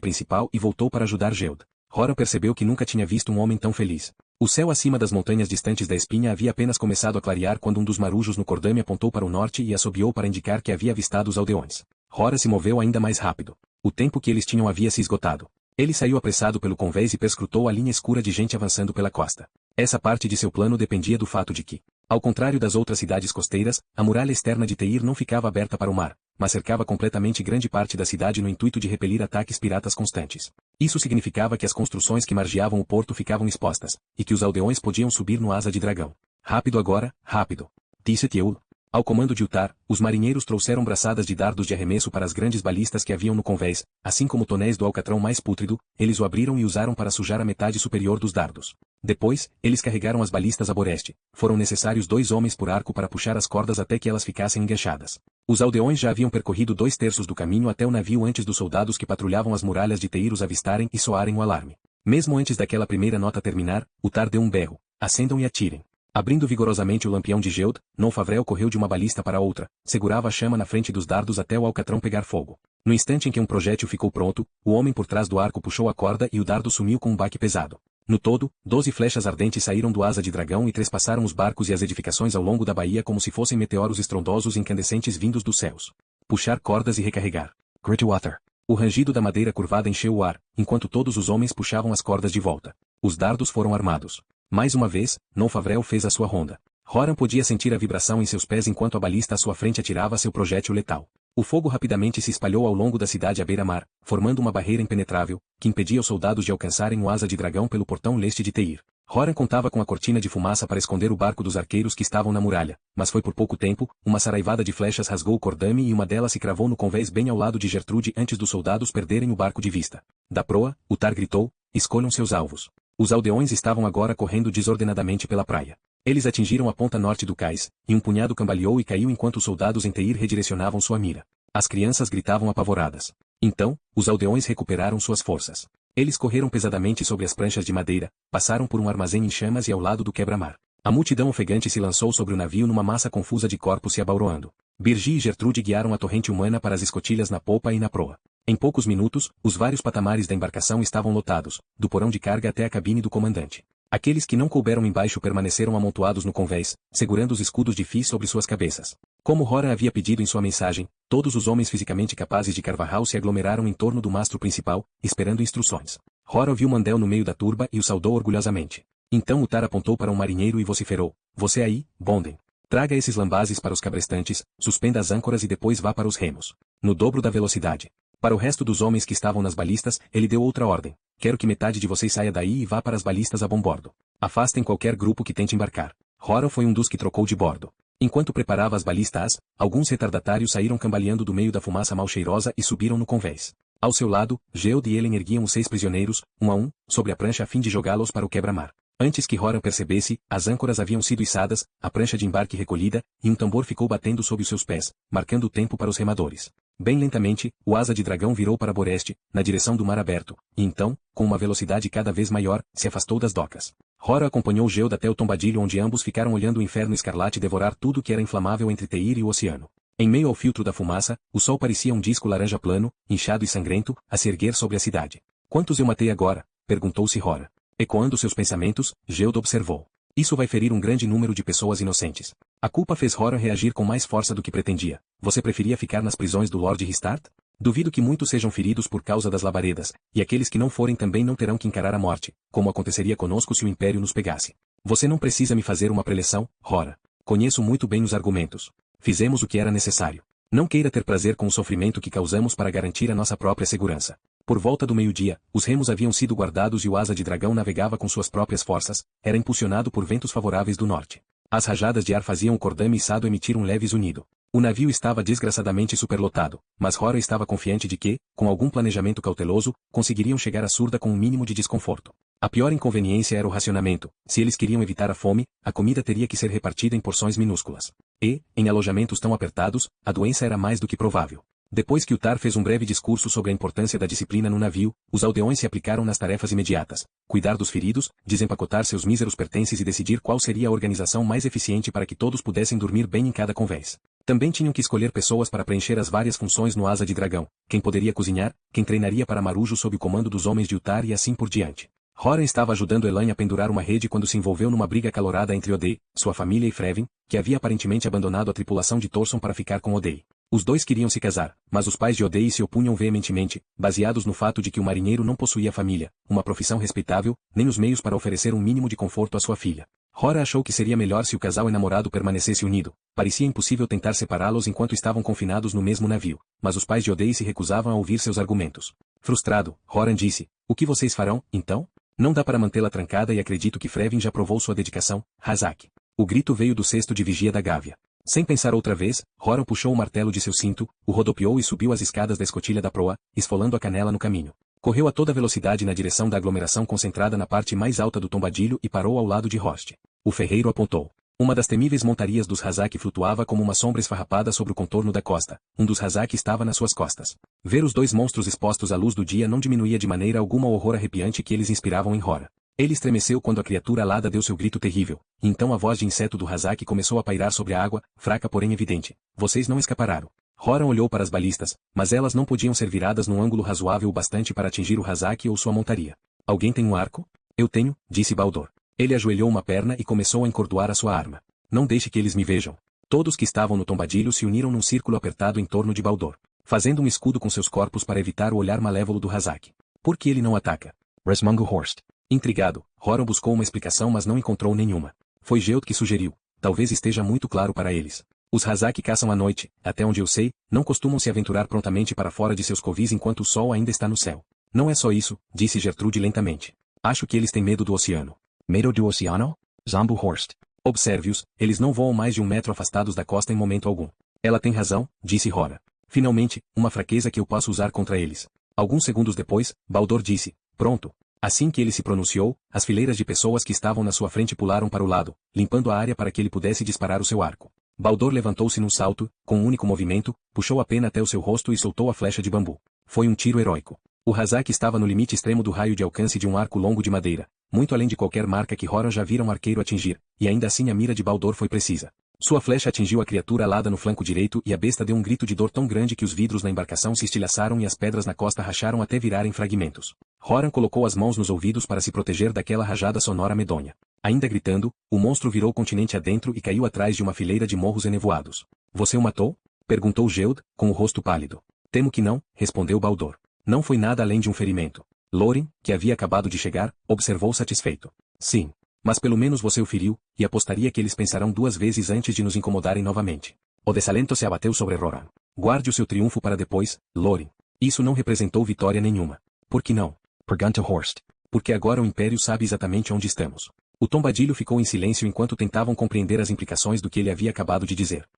principal e voltou para ajudar Geude. Horan percebeu que nunca tinha visto um homem tão feliz. O céu acima das montanhas distantes da espinha havia apenas começado a clarear quando um dos marujos no cordame apontou para o norte e assobiou para indicar que havia avistado os aldeões. Horan se moveu ainda mais rápido. O tempo que eles tinham havia se esgotado. Ele saiu apressado pelo convés e perscrutou a linha escura de gente avançando pela costa. Essa parte de seu plano dependia do fato de que, ao contrário das outras cidades costeiras, a muralha externa de Teir não ficava aberta para o mar, mas cercava completamente grande parte da cidade no intuito de repelir ataques piratas constantes. Isso significava que as construções que margeavam o porto ficavam expostas, e que os aldeões podiam subir no asa de dragão. Rápido agora, rápido! Disse Tieul. Ao comando de Utar, os marinheiros trouxeram braçadas de dardos de arremesso para as grandes balistas que haviam no convés, assim como tonéis do alcatrão mais pútrido, eles o abriram e usaram para sujar a metade superior dos dardos. Depois, eles carregaram as balistas a boreste. Foram necessários 2 homens por arco para puxar as cordas até que elas ficassem enganchadas. Os aldeões já haviam percorrido 2/3 do caminho até o navio antes dos soldados que patrulhavam as muralhas de Teir os avistarem e soarem o alarme. Mesmo antes daquela primeira nota terminar, Utar deu um berro. Acendam e atirem. Abrindo vigorosamente o lampião de Geude, Nonfavrel correu de uma balista para outra, segurava a chama na frente dos dardos até o alcatrão pegar fogo. No instante em que um projétil ficou pronto, o homem por trás do arco puxou a corda e o dardo sumiu com um baque pesado. No todo, 12 flechas ardentes saíram do asa de dragão e trespassaram os barcos e as edificações ao longo da baía como se fossem meteoros estrondosos e incandescentes vindos dos céus. Puxar cordas e recarregar. Gritwater. O rangido da madeira curvada encheu o ar, enquanto todos os homens puxavam as cordas de volta. Os dardos foram armados. Mais uma vez, Nonfavrel fez a sua ronda. Horan podia sentir a vibração em seus pés enquanto a balista à sua frente atirava seu projétil letal. O fogo rapidamente se espalhou ao longo da cidade à beira-mar, formando uma barreira impenetrável, que impedia os soldados de alcançarem o asa de dragão pelo portão leste de Teir. Horan contava com a cortina de fumaça para esconder o barco dos arqueiros que estavam na muralha, mas foi por pouco tempo, uma saraivada de flechas rasgou o cordame e uma delas se cravou no convés bem ao lado de Gertrude antes dos soldados perderem o barco de vista. Da proa, Utar gritou, escolham seus alvos. Os aldeões estavam agora correndo desordenadamente pela praia. Eles atingiram a ponta norte do cais, e um punhado cambaleou e caiu enquanto os soldados em Teir redirecionavam sua mira. As crianças gritavam apavoradas. Então, os aldeões recuperaram suas forças. Eles correram pesadamente sobre as pranchas de madeira, passaram por um armazém em chamas e ao lado do quebra-mar. A multidão ofegante se lançou sobre o navio numa massa confusa de corpos se abauroando. Birgi e Gertrude guiaram a torrente humana para as escotilhas na popa e na proa. Em poucos minutos, os vários patamares da embarcação estavam lotados, do porão de carga até a cabine do comandante. Aqueles que não couberam embaixo permaneceram amontoados no convés, segurando os escudos de Fis sobre suas cabeças. Como Horan havia pedido em sua mensagem, todos os homens fisicamente capazes de Carvajal se aglomeraram em torno do mastro principal, esperando instruções. Horan viu Mandel no meio da turba e o saudou orgulhosamente. Então Utar apontou para um marinheiro e vociferou, você aí, Bonden. Traga esses lambazes para os cabrestantes, suspenda as âncoras e depois vá para os remos. No dobro da velocidade. Para o resto dos homens que estavam nas balistas, ele deu outra ordem. Quero que metade de vocês saia daí e vá para as balistas a bom bordo. Afastem qualquer grupo que tente embarcar. Horan foi um dos que trocou de bordo. Enquanto preparava as balistas, alguns retardatários saíram cambaleando do meio da fumaça mal cheirosa e subiram no convés. Ao seu lado, Geude e Elen erguiam os 6 prisioneiros, um a um, sobre a prancha a fim de jogá-los para o quebra-mar. Antes que Horan percebesse, as âncoras haviam sido içadas, a prancha de embarque recolhida, e um tambor ficou batendo sob os seus pés, marcando o tempo para os remadores. Bem lentamente, o asa de dragão virou para Boreste, na direção do mar aberto, e então, com uma velocidade cada vez maior, se afastou das docas. Horan acompanhou Geude até o tombadilho onde ambos ficaram olhando o inferno escarlate devorar tudo que era inflamável entre Teir e o oceano. Em meio ao filtro da fumaça, o sol parecia um disco laranja plano, inchado e sangrento, a se erguer sobre a cidade. Quantos eu matei agora? Perguntou-se Horan. Ecoando seus pensamentos, Geude observou. Isso vai ferir um grande número de pessoas inocentes. A culpa fez Horan reagir com mais força do que pretendia. Você preferia ficar nas prisões do Lord Ristart? Duvido que muitos sejam feridos por causa das labaredas, e aqueles que não forem também não terão que encarar a morte, como aconteceria conosco se o Império nos pegasse. Você não precisa me fazer uma preleção, Horan. Conheço muito bem os argumentos. Fizemos o que era necessário. Não queira ter prazer com o sofrimento que causamos para garantir a nossa própria segurança. Por volta do meio-dia, os remos haviam sido guardados e o asa de dragão navegava com suas próprias forças, era impulsionado por ventos favoráveis do norte. As rajadas de ar faziam o cordame içado emitir um leve zunido. O navio estava desgraçadamente superlotado, mas Horan estava confiante de que, com algum planejamento cauteloso, conseguiriam chegar à Surda com um mínimo de desconforto. A pior inconveniência era o racionamento. Se eles queriam evitar a fome, a comida teria que ser repartida em porções minúsculas. E, em alojamentos tão apertados, a doença era mais do que provável. Depois que o Tar fez um breve discurso sobre a importância da disciplina no navio, os aldeões se aplicaram nas tarefas imediatas: cuidar dos feridos, desempacotar seus míseros pertences e decidir qual seria a organização mais eficiente para que todos pudessem dormir bem em cada convés. Também tinham que escolher pessoas para preencher as várias funções no Asa de Dragão: quem poderia cozinhar, quem treinaria para marujo sob o comando dos homens de Utar e assim por diante. Horan estava ajudando Elaine a pendurar uma rede quando se envolveu numa briga acalorada entre Oday, sua família e Frevin, que havia aparentemente abandonado a tripulação de Thorson para ficar com Oday. Os dois queriam se casar, mas os pais de Oday se opunham veementemente, baseados no fato de que o marinheiro não possuía família, uma profissão respeitável, nem os meios para oferecer um mínimo de conforto à sua filha. Horan achou que seria melhor se o casal enamorado permanecesse unido. Parecia impossível tentar separá-los enquanto estavam confinados no mesmo navio, mas os pais de Oday se recusavam a ouvir seus argumentos. Frustrado, Horan disse: "O que vocês farão, então? Não dá para mantê-la trancada e acredito que Frevin já provou sua dedicação, Razak." O grito veio do cesto de vigia da Gávea. Sem pensar outra vez, Horan puxou o martelo de seu cinto, o rodopiou e subiu as escadas da escotilha da proa, esfolando a canela no caminho. Correu a toda velocidade na direção da aglomeração concentrada na parte mais alta do tombadilho e parou ao lado de Rost. O ferreiro apontou. Uma das temíveis montarias dos Razak flutuava como uma sombra esfarrapada sobre o contorno da costa. Um dos Razak estava nas suas costas. Ver os dois monstros expostos à luz do dia não diminuía de maneira alguma o horror arrepiante que eles inspiravam em Horan. Ele estremeceu quando a criatura alada deu seu grito terrível, e então a voz de inseto do Razak começou a pairar sobre a água, fraca porém evidente. "Vocês não escaparão." Horan olhou para as balistas, mas elas não podiam ser viradas num ângulo razoável o bastante para atingir o Razak ou sua montaria. "Alguém tem um arco?" "Eu tenho", disse Baldur. Ele ajoelhou uma perna e começou a encordoar a sua arma. "Não deixe que eles me vejam." Todos que estavam no tombadilho se uniram num círculo apertado em torno de Baldur, fazendo um escudo com seus corpos para evitar o olhar malévolo do Razak. "Por que ele não ataca?" Resmungo Horst. Intrigado, Horan buscou uma explicação mas não encontrou nenhuma. Foi Geuth que sugeriu: "Talvez esteja muito claro para eles. Os Razak caçam à noite, até onde eu sei, não costumam se aventurar prontamente para fora de seus covis enquanto o sol ainda está no céu." "Não é só isso", disse Gertrude lentamente. "Acho que eles têm medo do oceano." Medo do oceano? Zambu Horst. "Observe-os, eles não voam mais de 1 metro afastados da costa em momento algum." "Ela tem razão", disse Horan. "Finalmente, uma fraqueza que eu posso usar contra eles." Alguns segundos depois, Baldur disse: "Pronto." Assim que ele se pronunciou, as fileiras de pessoas que estavam na sua frente pularam para o lado, limpando a área para que ele pudesse disparar o seu arco. Baldur levantou-se num salto, com um único movimento, puxou a pena até o seu rosto e soltou a flecha de bambu. Foi um tiro heróico. O Razak estava no limite extremo do raio de alcance de um arco longo de madeira, muito além de qualquer marca que Horan já vira um arqueiro atingir, e ainda assim a mira de Baldur foi precisa. Sua flecha atingiu a criatura alada no flanco direito e a besta deu um grito de dor tão grande que os vidros na embarcação se estilhaçaram e as pedras na costa racharam até virarem fragmentos. Horan colocou as mãos nos ouvidos para se proteger daquela rajada sonora medonha. Ainda gritando, o monstro virou continente adentro e caiu atrás de uma fileira de morros enevoados. "Você o matou?" perguntou Geuth, com o rosto pálido. "Temo que não", respondeu Baldur. "Não foi nada além de um ferimento." Loren, que havia acabado de chegar, observou satisfeito. "Sim. Mas pelo menos você o feriu, e apostaria que eles pensarão 2 vezes antes de nos incomodarem novamente." O desalento se abateu sobre Roran. "Guarde o seu triunfo para depois, Loren. Isso não representou vitória nenhuma." "Por que não?" Pergunta Horst. "Porque agora o Império sabe exatamente onde estamos." O tombadilho ficou em silêncio enquanto tentavam compreender as implicações do que ele havia acabado de dizer.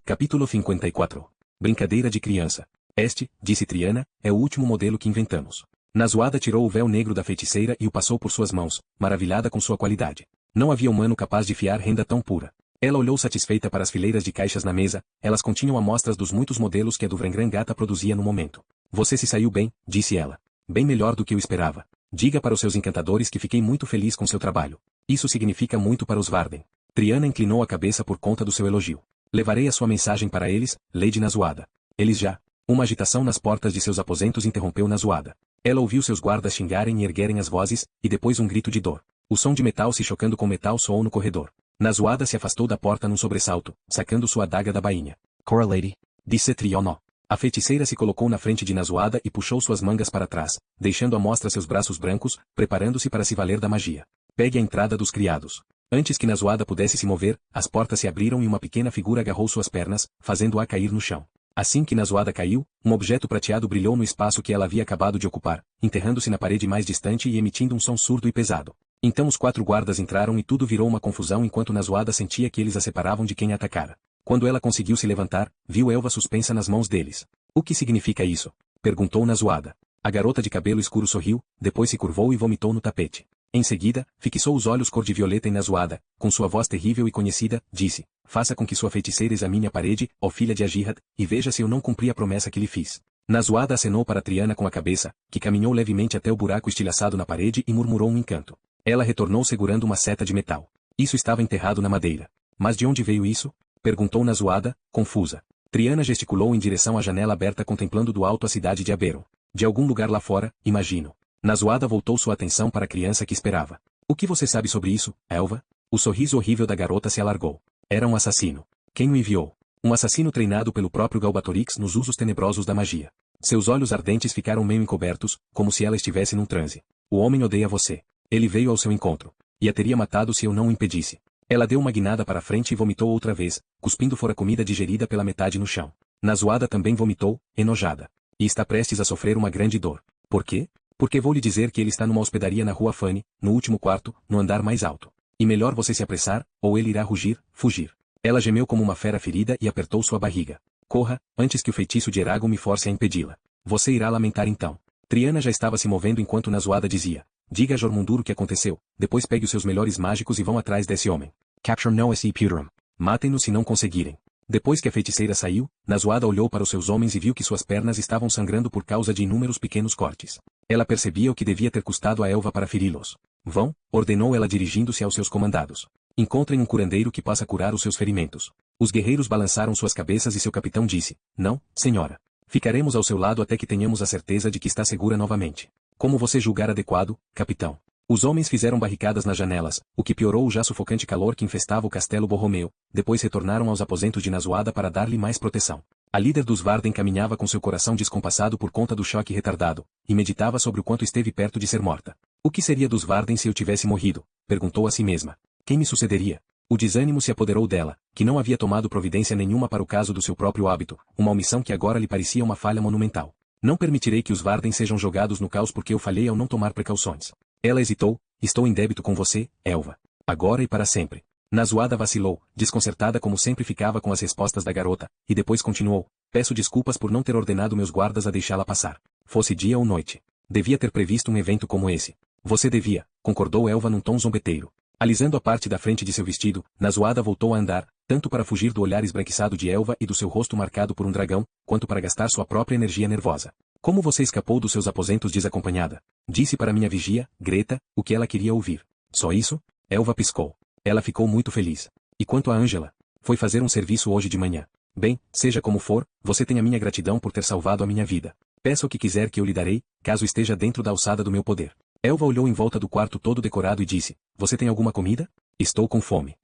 Capítulo 54. Brincadeira de criança. "Este", disse Triana, "é o último modelo que inventamos." Nazuada tirou o véu negro da feiticeira e o passou por suas mãos, maravilhada com sua qualidade. Não havia humano capaz de fiar renda tão pura. Ela olhou satisfeita para as fileiras de caixas na mesa, elas continham amostras dos muitos modelos que a do Vrangrangata produzia no momento. "Você se saiu bem", disse ela. "Bem melhor do que eu esperava. Diga para os seus encantadores que fiquei muito feliz com seu trabalho. Isso significa muito para os Varden." Triana inclinou a cabeça por conta do seu elogio. "Levarei a sua mensagem para eles, Lady Nazuada." "Eles já..." Uma agitação nas portas de seus aposentos interrompeu Nazuada. Ela ouviu seus guardas xingarem e erguerem as vozes, e depois um grito de dor. O som de metal se chocando com metal soou no corredor. Nazuada se afastou da porta num sobressalto, sacando sua adaga da bainha. "Cora Lady", disse Triono. A feiticeira se colocou na frente de Nazuada e puxou suas mangas para trás, deixando à mostra seus braços brancos, preparando-se para se valer da magia. "Pegue a entrada dos criados." Antes que Nazuada pudesse se mover, as portas se abriram e uma pequena figura agarrou suas pernas, fazendo-a cair no chão. Assim que Nazoada caiu, um objeto prateado brilhou no espaço que ela havia acabado de ocupar, enterrando-se na parede mais distante e emitindo um som surdo e pesado. Então os 4 guardas entraram e tudo virou uma confusão enquanto Nazoada sentia que eles a separavam de quem a atacara. Quando ela conseguiu se levantar, viu Elva suspensa nas mãos deles. O que significa isso? Perguntou Nazoada. A garota de cabelo escuro sorriu, depois se curvou e vomitou no tapete. Em seguida, fixou os olhos cor de violeta em Nazoada, com sua voz terrível e conhecida, disse: faça com que sua feiticeira examine a parede, ó filha de Agihad, e veja se eu não cumpri a promessa que lhe fiz. Nazoada acenou para Triana com a cabeça, que caminhou levemente até o buraco estilhaçado na parede e murmurou um encanto. Ela retornou segurando uma seta de metal. Isso estava enterrado na madeira. Mas de onde veio isso? Perguntou Nazoada, confusa. Triana gesticulou em direção à janela aberta contemplando do alto a cidade de Aberon. De algum lugar lá fora, imagino. Nazoada voltou sua atenção para a criança que esperava. O que você sabe sobre isso, Elva? O sorriso horrível da garota se alargou. Era um assassino. Quem o enviou? Um assassino treinado pelo próprio Galbatorix nos usos tenebrosos da magia. Seus olhos ardentes ficaram meio encobertos, como se ela estivesse num transe. O homem odeia você. Ele veio ao seu encontro. E a teria matado se eu não o impedisse. Ela deu uma guinada para frente e vomitou outra vez, cuspindo fora comida digerida pela metade no chão. Nazoada também vomitou, enojada. E está prestes a sofrer uma grande dor. Por quê? Porque vou lhe dizer que ele está numa hospedaria na rua Fanny, no último quarto, no andar mais alto. E melhor você se apressar, ou ele irá rugir, fugir. Ela gemeu como uma fera ferida e apertou sua barriga. Corra, antes que o feitiço de Eragon me force a impedi-la. Você irá lamentar então. Triana já estava se movendo enquanto Nazoada dizia: diga a Jormundur o que aconteceu, depois pegue os seus melhores mágicos e vão atrás desse homem. Capture Noas e Puterum. Matem-no se não conseguirem. Depois que a feiticeira saiu, Nazoada olhou para os seus homens e viu que suas pernas estavam sangrando por causa de inúmeros pequenos cortes. Ela percebia o que devia ter custado a Elva para feri-los. Vão, ordenou ela dirigindo-se aos seus comandados. Encontrem um curandeiro que possa curar os seus ferimentos. Os guerreiros balançaram suas cabeças e seu capitão disse: não, senhora. Ficaremos ao seu lado até que tenhamos a certeza de que está segura novamente. Como você julgar adequado, capitão. Os homens fizeram barricadas nas janelas, o que piorou o já sufocante calor que infestava o castelo Borromeu. Depois retornaram aos aposentos de Nazoada para dar-lhe mais proteção. A líder dos Varden caminhava com seu coração descompassado por conta do choque retardado, e meditava sobre o quanto esteve perto de ser morta. O que seria dos Varden se eu tivesse morrido? Perguntou a si mesma. Quem me sucederia? O desânimo se apoderou dela, que não havia tomado providência nenhuma para o caso do seu próprio hábito, uma omissão que agora lhe parecia uma falha monumental. Não permitirei que os Varden sejam jogados no caos porque eu falhei ao não tomar precauções. Ela hesitou: estou em débito com você, Elva. Agora e para sempre. Nazoada vacilou, desconcertada como sempre ficava com as respostas da garota, e depois continuou: peço desculpas por não ter ordenado meus guardas a deixá-la passar. Fosse dia ou noite. Devia ter previsto um evento como esse. Você devia, concordou Elva num tom zombeteiro. Alisando a parte da frente de seu vestido, Nazoada voltou a andar, tanto para fugir do olhar esbranquiçado de Elva e do seu rosto marcado por um dragão, quanto para gastar sua própria energia nervosa. Como você escapou dos seus aposentos desacompanhada? Disse para minha vigia, Greta, o que ela queria ouvir. Só isso? Elva piscou. Ela ficou muito feliz. E quanto a Angela? Foi fazer um serviço hoje de manhã. Bem, seja como for, você tem a minha gratidão por ter salvado a minha vida. Peça o que quiser que eu lhe darei, caso esteja dentro da alçada do meu poder. Elva olhou em volta do quarto todo decorado e disse: você tem alguma comida? Estou com fome.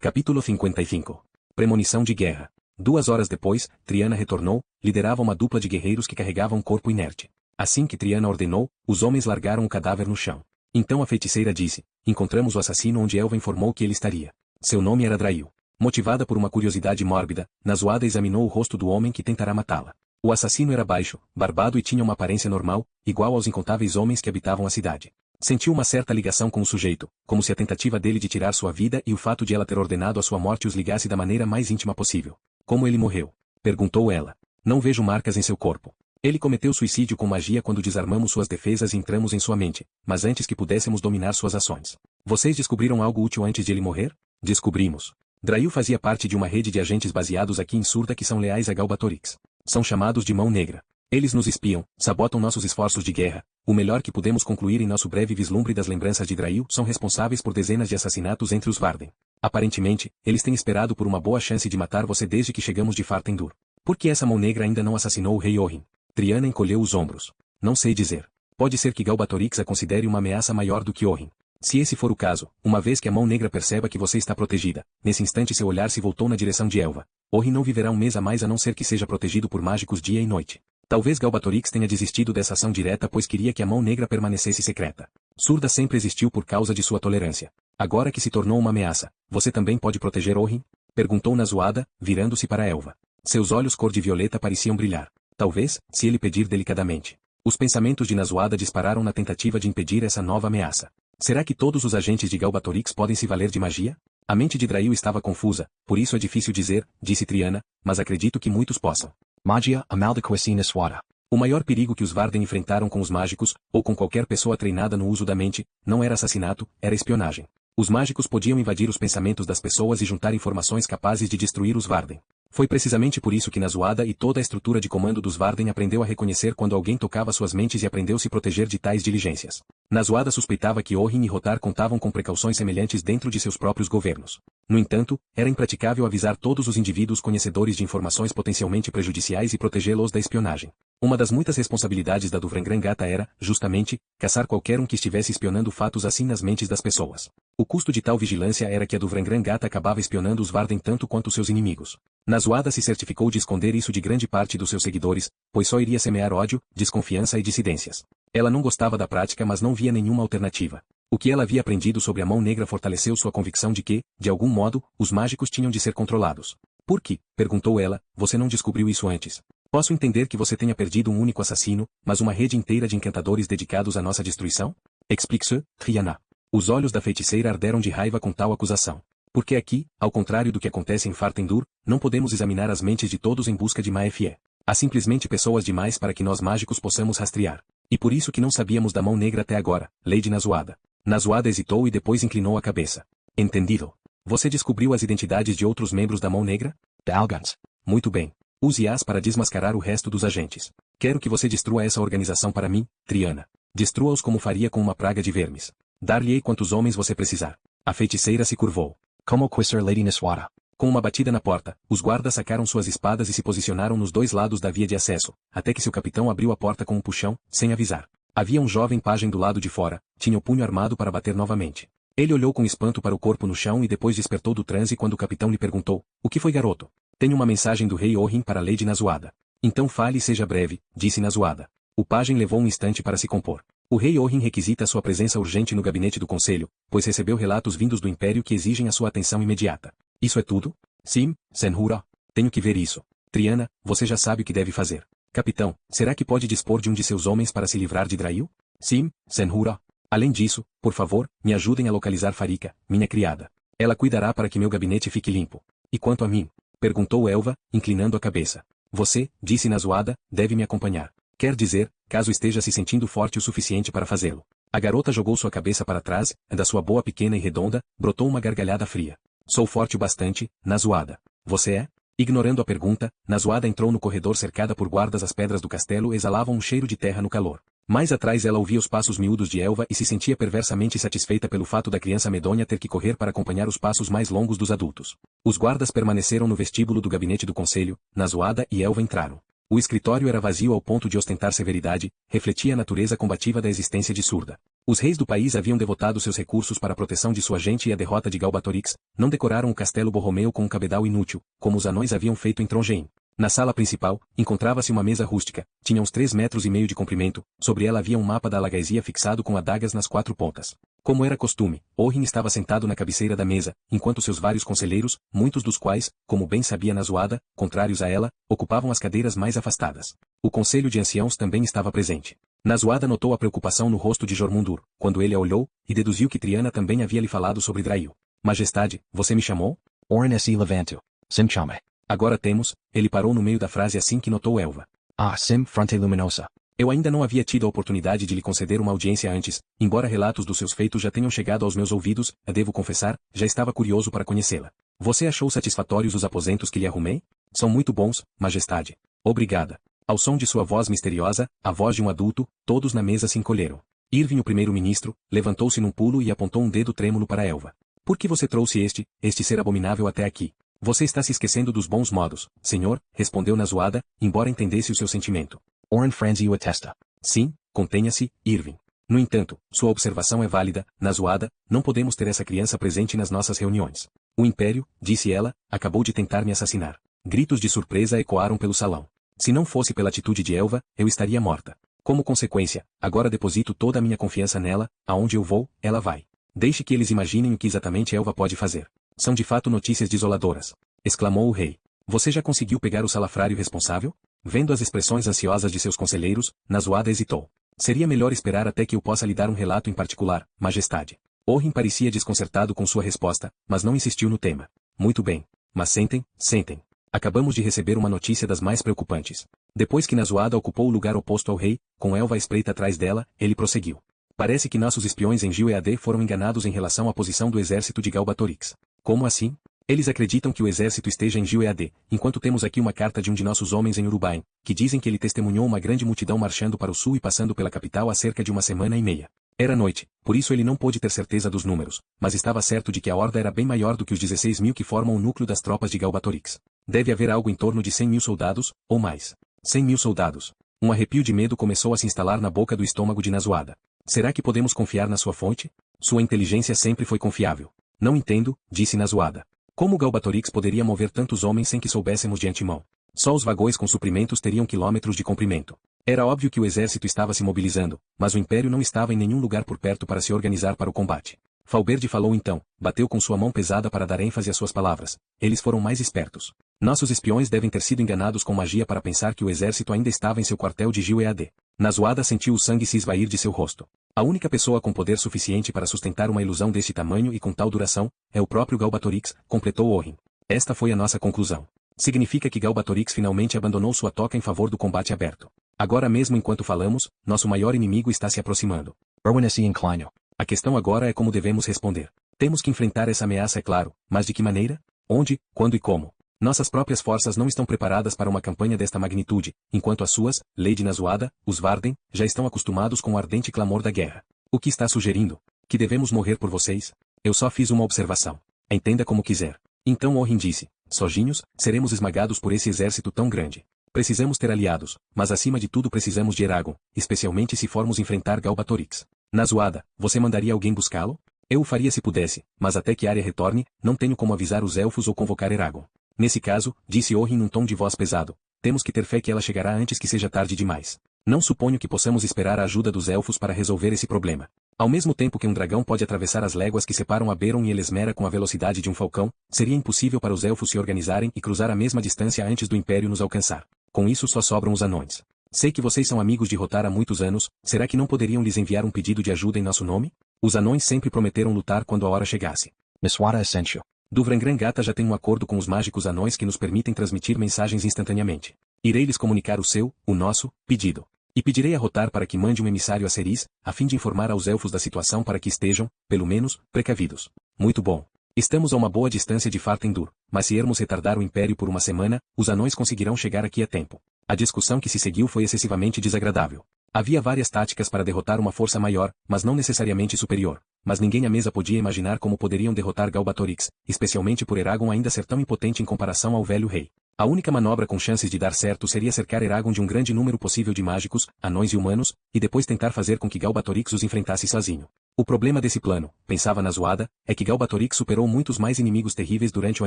Capítulo 55. Premonição de guerra. 2 horas depois, Triana retornou, liderava uma dupla de guerreiros que carregavam um corpo inerte. Assim que Triana ordenou, os homens largaram o cadáver no chão. Então a feiticeira disse: encontramos o assassino onde Elva informou que ele estaria. Seu nome era Drail. Motivada por uma curiosidade mórbida, Nazoada examinou o rosto do homem que tentará matá-la. O assassino era baixo, barbado e tinha uma aparência normal, igual aos incontáveis homens que habitavam a cidade. Sentiu uma certa ligação com o sujeito, como se a tentativa dele de tirar sua vida e o fato de ela ter ordenado a sua morte os ligasse da maneira mais íntima possível. Como ele morreu? Perguntou ela. Não vejo marcas em seu corpo. Ele cometeu suicídio com magia quando desarmamos suas defesas e entramos em sua mente, mas antes que pudéssemos dominar suas ações. Vocês descobriram algo útil antes de ele morrer? Descobrimos. Drail fazia parte de uma rede de agentes baseados aqui em Surda que são leais a Galbatorix. São chamados de Mão Negra. Eles nos espiam, sabotam nossos esforços de guerra. O melhor que pudemos concluir em nosso breve vislumbre das lembranças de Drail são responsáveis por dezenas de assassinatos entre os Varden. Aparentemente, eles têm esperado por uma boa chance de matar você desde que chegamos de Fartendur. Por que essa Mão Negra ainda não assassinou o rei Orrin? Triana encolheu os ombros. Não sei dizer. Pode ser que Galbatorix a considere uma ameaça maior do que Orrin. Se esse for o caso, uma vez que a mão negra perceba que você está protegida, nesse instante seu olhar se voltou na direção de Elva. Orrin não viverá um mês a mais a não ser que seja protegido por mágicos dia e noite. Talvez Galbatorix tenha desistido dessa ação direta pois queria que a mão negra permanecesse secreta. Surda sempre existiu por causa de sua tolerância. Agora que se tornou uma ameaça, você também pode proteger Orrin? Perguntou Nazuada, virando-se para Elva. Seus olhos cor de violeta pareciam brilhar. Talvez, se ele pedir delicadamente. Os pensamentos de Nazuada dispararam na tentativa de impedir essa nova ameaça. Será que todos os agentes de Galbatorix podem se valer de magia? A mente de Drail estava confusa, por isso é difícil dizer, disse Triana, mas acredito que muitos possam. Magia amaldicoasi Naswada. O maior perigo que os Varden enfrentaram com os mágicos, ou com qualquer pessoa treinada no uso da mente, não era assassinato, era espionagem. Os mágicos podiam invadir os pensamentos das pessoas e juntar informações capazes de destruir os Varden. Foi precisamente por isso que Nazuada e toda a estrutura de comando dos Varden aprendeu a reconhecer quando alguém tocava suas mentes e aprendeu a se proteger de tais diligências. Nazuada suspeitava que Orrin e Rotar contavam com precauções semelhantes dentro de seus próprios governos. No entanto, era impraticável avisar todos os indivíduos conhecedores de informações potencialmente prejudiciais e protegê-los da espionagem. Uma das muitas responsabilidades da Duvrangrangata era, justamente, caçar qualquer um que estivesse espionando fatos assim nas mentes das pessoas. O custo de tal vigilância era que a Duvrangrangata acabava espionando os Varden tanto quanto seus inimigos. Nazuada se certificou de esconder isso de grande parte dos seus seguidores, pois só iria semear ódio, desconfiança e dissidências. Ela não gostava da prática mas não via nenhuma alternativa. O que ela havia aprendido sobre a mão negra fortaleceu sua convicção de que, de algum modo, os mágicos tinham de ser controlados. Por que? Perguntou ela, você não descobriu isso antes. Posso entender que você tenha perdido um único assassino, mas uma rede inteira de encantadores dedicados à nossa destruição? Explique-se, Triana. Os olhos da feiticeira arderam de raiva com tal acusação. Porque aqui, ao contrário do que acontece em Fartendur, não podemos examinar as mentes de todos em busca de Maefie. Há simplesmente pessoas demais para que nós mágicos possamos rastrear. E por isso que não sabíamos da mão negra até agora, Lady Nazuada. Nazuada hesitou e depois inclinou a cabeça. Entendido. Você descobriu as identidades de outros membros da mão negra? Dalgans. Muito bem. Use-as para desmascarar o resto dos agentes. Quero que você destrua essa organização para mim, Triana. Destrua-os como faria com uma praga de vermes. Dar-lhe-ei quantos homens você precisar. A feiticeira se curvou. Como quiser Lady Naswada. Com uma batida na porta, os guardas sacaram suas espadas e se posicionaram nos dois lados da via de acesso, até que seu capitão abriu a porta com um puxão, sem avisar. Havia um jovem pajem do lado de fora, tinha o punho armado para bater novamente. Ele olhou com espanto para o corpo no chão e depois despertou do transe quando o capitão lhe perguntou, o que foi garoto? Tenho uma mensagem do rei Orrin para Lady Nazuada. Então fale e seja breve, disse Nazuada. O pajem levou um instante para se compor. O rei Orrin requisita sua presença urgente no gabinete do conselho, pois recebeu relatos vindos do império que exigem a sua atenção imediata. Isso é tudo? Sim, Senhura. Tenho que ver isso. Triana, você já sabe o que deve fazer. Capitão, será que pode dispor de um de seus homens para se livrar de Drail? Sim, Senhura. Além disso, por favor, me ajudem a localizar Farika, minha criada. Ela cuidará para que meu gabinete fique limpo. E quanto a mim? Perguntou Elva, inclinando a cabeça. Você, disse Nazuada, deve me acompanhar. Quer dizer, caso esteja se sentindo forte o suficiente para fazê-lo. A garota jogou sua cabeça para trás, e da sua boa pequena e redonda, brotou uma gargalhada fria. Sou forte o bastante, Nazuada. Você é? Ignorando a pergunta, Nazuada entrou no corredor cercada por guardas. As pedras do castelo exalavam um cheiro de terra no calor. Mais atrás ela ouvia os passos miúdos de Elva e se sentia perversamente satisfeita pelo fato da criança medonha ter que correr para acompanhar os passos mais longos dos adultos. Os guardas permaneceram no vestíbulo do gabinete do conselho, Nazuada e Elva entraram. O escritório era vazio ao ponto de ostentar severidade, refletia a natureza combativa da existência de Surda. Os reis do país haviam devotado seus recursos para a proteção de sua gente e a derrota de Galbatorix, não decoraram o castelo Borromeu com um cabedal inútil, como os anões haviam feito em Trongein. Na sala principal, encontrava-se uma mesa rústica, tinha uns 3,5 metros de comprimento, sobre ela havia um mapa da Alagaisia fixado com adagas nas 4 pontas. Como era costume, Orrin estava sentado na cabeceira da mesa, enquanto seus vários conselheiros, muitos dos quais, como bem sabia Nazuada, contrários a ela, ocupavam as cadeiras mais afastadas. O conselho de anciãos também estava presente. Nazuada notou a preocupação no rosto de Jormundur, quando ele a olhou, e deduziu que Triana também havia lhe falado sobre Drail. Majestade, você me chamou? Orrin se levantou. Sim chame. Agora temos, ele parou no meio da frase assim que notou Elva. Ah sim fronte luminosa. Eu ainda não havia tido a oportunidade de lhe conceder uma audiência antes, embora relatos dos seus feitos já tenham chegado aos meus ouvidos, devo confessar, já estava curioso para conhecê-la. Você achou satisfatórios os aposentos que lhe arrumei? São muito bons, Majestade. Obrigada. Ao som de sua voz misteriosa, a voz de um adulto, todos na mesa se encolheram. Irving, o primeiro-ministro, levantou-se num pulo e apontou um dedo trêmulo para Elva. Por que você trouxe este ser abominável até aqui? Você está se esquecendo dos bons modos, senhor, respondeu Nazuada, embora entendesse o seu sentimento. Orrin franziu a testa. Sim, contenha-se, Irving. No entanto, sua observação é válida, Nazuada, não podemos ter essa criança presente nas nossas reuniões. O Império, disse ela, acabou de tentar me assassinar. Gritos de surpresa ecoaram pelo salão. Se não fosse pela atitude de Elva, eu estaria morta. Como consequência, agora deposito toda a minha confiança nela, aonde eu vou, ela vai. Deixe que eles imaginem o que exatamente Elva pode fazer. São de fato notícias desoladoras. Exclamou o rei. Você já conseguiu pegar o salafrário responsável? Vendo as expressões ansiosas de seus conselheiros, Nazuada hesitou. Seria melhor esperar até que eu possa lhe dar um relato em particular, majestade. Orhin parecia desconcertado com sua resposta, mas não insistiu no tema. Muito bem. Mas sentem, sentem. Acabamos de receber uma notícia das mais preocupantes. Depois que Nazuada ocupou o lugar oposto ao rei, com Elva à espreita atrás dela, ele prosseguiu. Parece que nossos espiões em Gil-Ead foram enganados em relação à posição do exército de Galbatorix. Como assim? Eles acreditam que o exército esteja em Gil-Ead, enquanto temos aqui uma carta de um de nossos homens em Urubain, que dizem que ele testemunhou uma grande multidão marchando para o sul e passando pela capital há cerca de uma semana e meia. Era noite, por isso ele não pôde ter certeza dos números, mas estava certo de que a horda era bem maior do que os 16.000 que formam o núcleo das tropas de Galbatorix. Deve haver algo em torno de 100.000 soldados, ou mais. 100.000 soldados. Um arrepio de medo começou a se instalar na boca do estômago de Nazuada. Será que podemos confiar na sua fonte? Sua inteligência sempre foi confiável. Não entendo, disse Nazuada. Como Galbatorix poderia mover tantos homens sem que soubéssemos de antemão? Só os vagões com suprimentos teriam quilômetros de comprimento. Era óbvio que o exército estava se mobilizando, mas o Império não estava em nenhum lugar por perto para se organizar para o combate. Falberde falou então, bateu com sua mão pesada para dar ênfase às suas palavras. Eles foram mais espertos. Nossos espiões devem ter sido enganados com magia para pensar que o exército ainda estava em seu quartel de Gil-Ead. Nazuada sentiu o sangue se esvair de seu rosto. A única pessoa com poder suficiente para sustentar uma ilusão deste tamanho e com tal duração, é o próprio Galbatorix, completou Orhin. Esta foi a nossa conclusão. Significa que Galbatorix finalmente abandonou sua toca em favor do combate aberto. Agora mesmo enquanto falamos, nosso maior inimigo está se aproximando. Erwin se inclinou. A questão agora é como devemos responder. Temos que enfrentar essa ameaça, é claro, mas de que maneira? Onde, quando e como? Nossas próprias forças não estão preparadas para uma campanha desta magnitude, enquanto as suas, Lady Nazuada, os Varden, já estão acostumados com o ardente clamor da guerra. O que está sugerindo? Que devemos morrer por vocês? Eu só fiz uma observação. Entenda como quiser. Então Orhin disse, sojinhos, seremos esmagados por esse exército tão grande. Precisamos ter aliados, mas acima de tudo precisamos de Eragon, especialmente se formos enfrentar Galbatorix. Nazuada, você mandaria alguém buscá-lo? Eu o faria se pudesse, mas até que Arya retorne, não tenho como avisar os elfos ou convocar Eragon. Nesse caso, disse Orhin num tom de voz pesado, temos que ter fé que ela chegará antes que seja tarde demais. Não suponho que possamos esperar a ajuda dos elfos para resolver esse problema. Ao mesmo tempo que um dragão pode atravessar as léguas que separam Aberon e Elesmera com a velocidade de um falcão, seria impossível para os elfos se organizarem e cruzar a mesma distância antes do Império nos alcançar. Com isso só sobram os anões. Sei que vocês são amigos de Rotar há muitos anos, será que não poderiam lhes enviar um pedido de ajuda em nosso nome? Os anões sempre prometeram lutar quando a hora chegasse. Nazuada assentiu. Duvrangrangata já tem um acordo com os mágicos anões que nos permitem transmitir mensagens instantaneamente. Irei lhes comunicar o nosso, pedido. E pedirei a Rotar para que mande um emissário a Ceris, a fim de informar aos elfos da situação para que estejam, pelo menos, precavidos. Muito bom. Estamos a uma boa distância de Fartendur, mas se irmos retardar o Império por uma semana, os anões conseguirão chegar aqui a tempo. A discussão que se seguiu foi excessivamente desagradável. Havia várias táticas para derrotar uma força maior, mas não necessariamente superior. Mas ninguém à mesa podia imaginar como poderiam derrotar Galbatorix, especialmente por Eragon ainda ser tão impotente em comparação ao velho rei. A única manobra com chances de dar certo seria cercar Eragon de um grande número possível de mágicos, anões e humanos, e depois tentar fazer com que Galbatorix os enfrentasse sozinho. O problema desse plano, pensava Nazuada, é que Galbatorix superou muitos mais inimigos terríveis durante o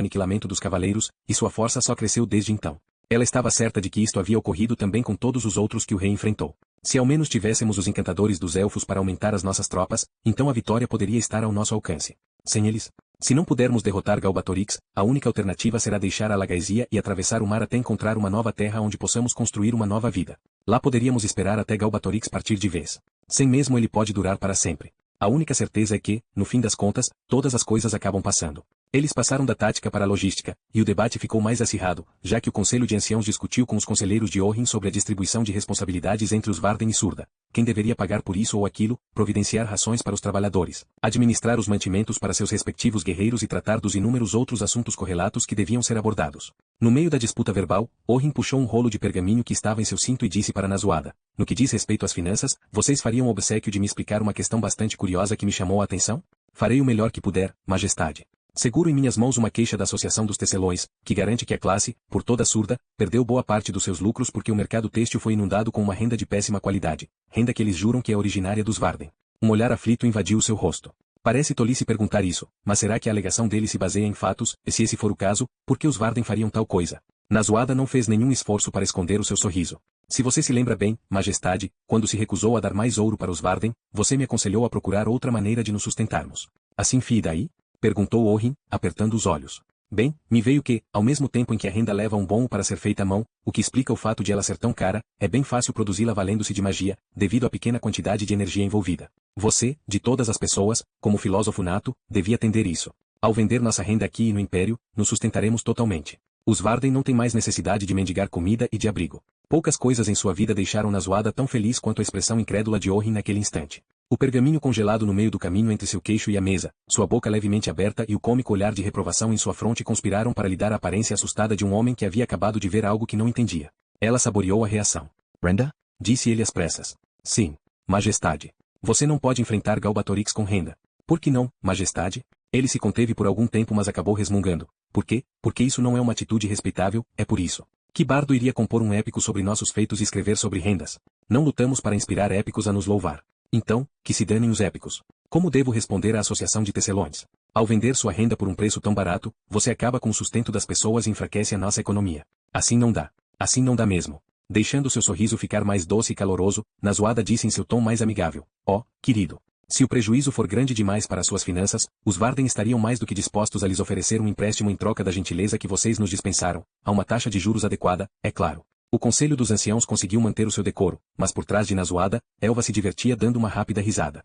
aniquilamento dos cavaleiros, e sua força só cresceu desde então. Ela estava certa de que isto havia ocorrido também com todos os outros que o rei enfrentou. Se ao menos tivéssemos os encantadores dos elfos para aumentar as nossas tropas, então a vitória poderia estar ao nosso alcance. Sem eles, se não pudermos derrotar Galbatorix, a única alternativa será deixar a Lagaesia e atravessar o mar até encontrar uma nova terra onde possamos construir uma nova vida. Lá poderíamos esperar até Galbatorix partir de vez. Sem mesmo ele pode durar para sempre. A única certeza é que, no fim das contas, todas as coisas acabam passando. Eles passaram da tática para a logística, e o debate ficou mais acirrado, já que o Conselho de Anciãos discutiu com os conselheiros de Orhin sobre a distribuição de responsabilidades entre os Varden e Surda. Quem deveria pagar por isso ou aquilo, providenciar rações para os trabalhadores, administrar os mantimentos para seus respectivos guerreiros e tratar dos inúmeros outros assuntos correlatos que deviam ser abordados. No meio da disputa verbal, Orhin puxou um rolo de pergaminho que estava em seu cinto e disse para Nazuada, no que diz respeito às finanças, vocês fariam o obséquio de me explicar uma questão bastante curiosa que me chamou a atenção? Farei o melhor que puder, majestade. Seguro em minhas mãos uma queixa da Associação dos Tecelões, que garante que a classe, por toda surda, perdeu boa parte dos seus lucros porque o mercado têxtil foi inundado com uma renda de péssima qualidade, renda que eles juram que é originária dos Varden. Um olhar aflito invadiu o seu rosto. Parece tolice perguntar isso, mas será que a alegação dele se baseia em fatos, e se esse for o caso, por que os Varden fariam tal coisa? Nazuada não fez nenhum esforço para esconder o seu sorriso. Se você se lembra bem, Majestade, quando se recusou a dar mais ouro para os Varden, você me aconselhou a procurar outra maneira de nos sustentarmos. Assim fie daí? Perguntou Orrin, apertando os olhos. Bem, me veio que, ao mesmo tempo em que a renda leva um bom para ser feita à mão, o que explica o fato de ela ser tão cara, é bem fácil produzi-la valendo-se de magia, devido à pequena quantidade de energia envolvida. Você, de todas as pessoas, como filósofo nato, devia entender isso. Ao vender nossa renda aqui e no Império, nos sustentaremos totalmente. Os Varden não têm mais necessidade de mendigar comida e de abrigo. Poucas coisas em sua vida deixaram Nazuada tão feliz quanto a expressão incrédula de Orrin naquele instante. O pergaminho congelado no meio do caminho entre seu queixo e a mesa, sua boca levemente aberta e o cômico olhar de reprovação em sua fronte conspiraram para lhe dar a aparência assustada de um homem que havia acabado de ver algo que não entendia. Ela saboreou a reação. Renda? Disse ele às pressas. Sim, Majestade. Você não pode enfrentar Galbatorix com renda. Por que não, Majestade? Ele se conteve por algum tempo mas acabou resmungando. Por quê? Porque isso não é uma atitude respeitável, é por isso. Que bardo iria compor um épico sobre nossos feitos e escrever sobre rendas? Não lutamos para inspirar épicos a nos louvar. Então, que se danem os épicos. Como devo responder à Associação de Tecelões? Ao vender sua renda por um preço tão barato, você acaba com o sustento das pessoas e enfraquece a nossa economia. Assim não dá. Assim não dá mesmo. Deixando seu sorriso ficar mais doce e caloroso, Nazuada disse em seu tom mais amigável. Oh, querido. Se o prejuízo for grande demais para suas finanças, os Varden estariam mais do que dispostos a lhes oferecer um empréstimo em troca da gentileza que vocês nos dispensaram, a uma taxa de juros adequada, é claro. O Conselho dos Anciãos conseguiu manter o seu decoro, mas por trás de Nazuada, Elva se divertia dando uma rápida risada.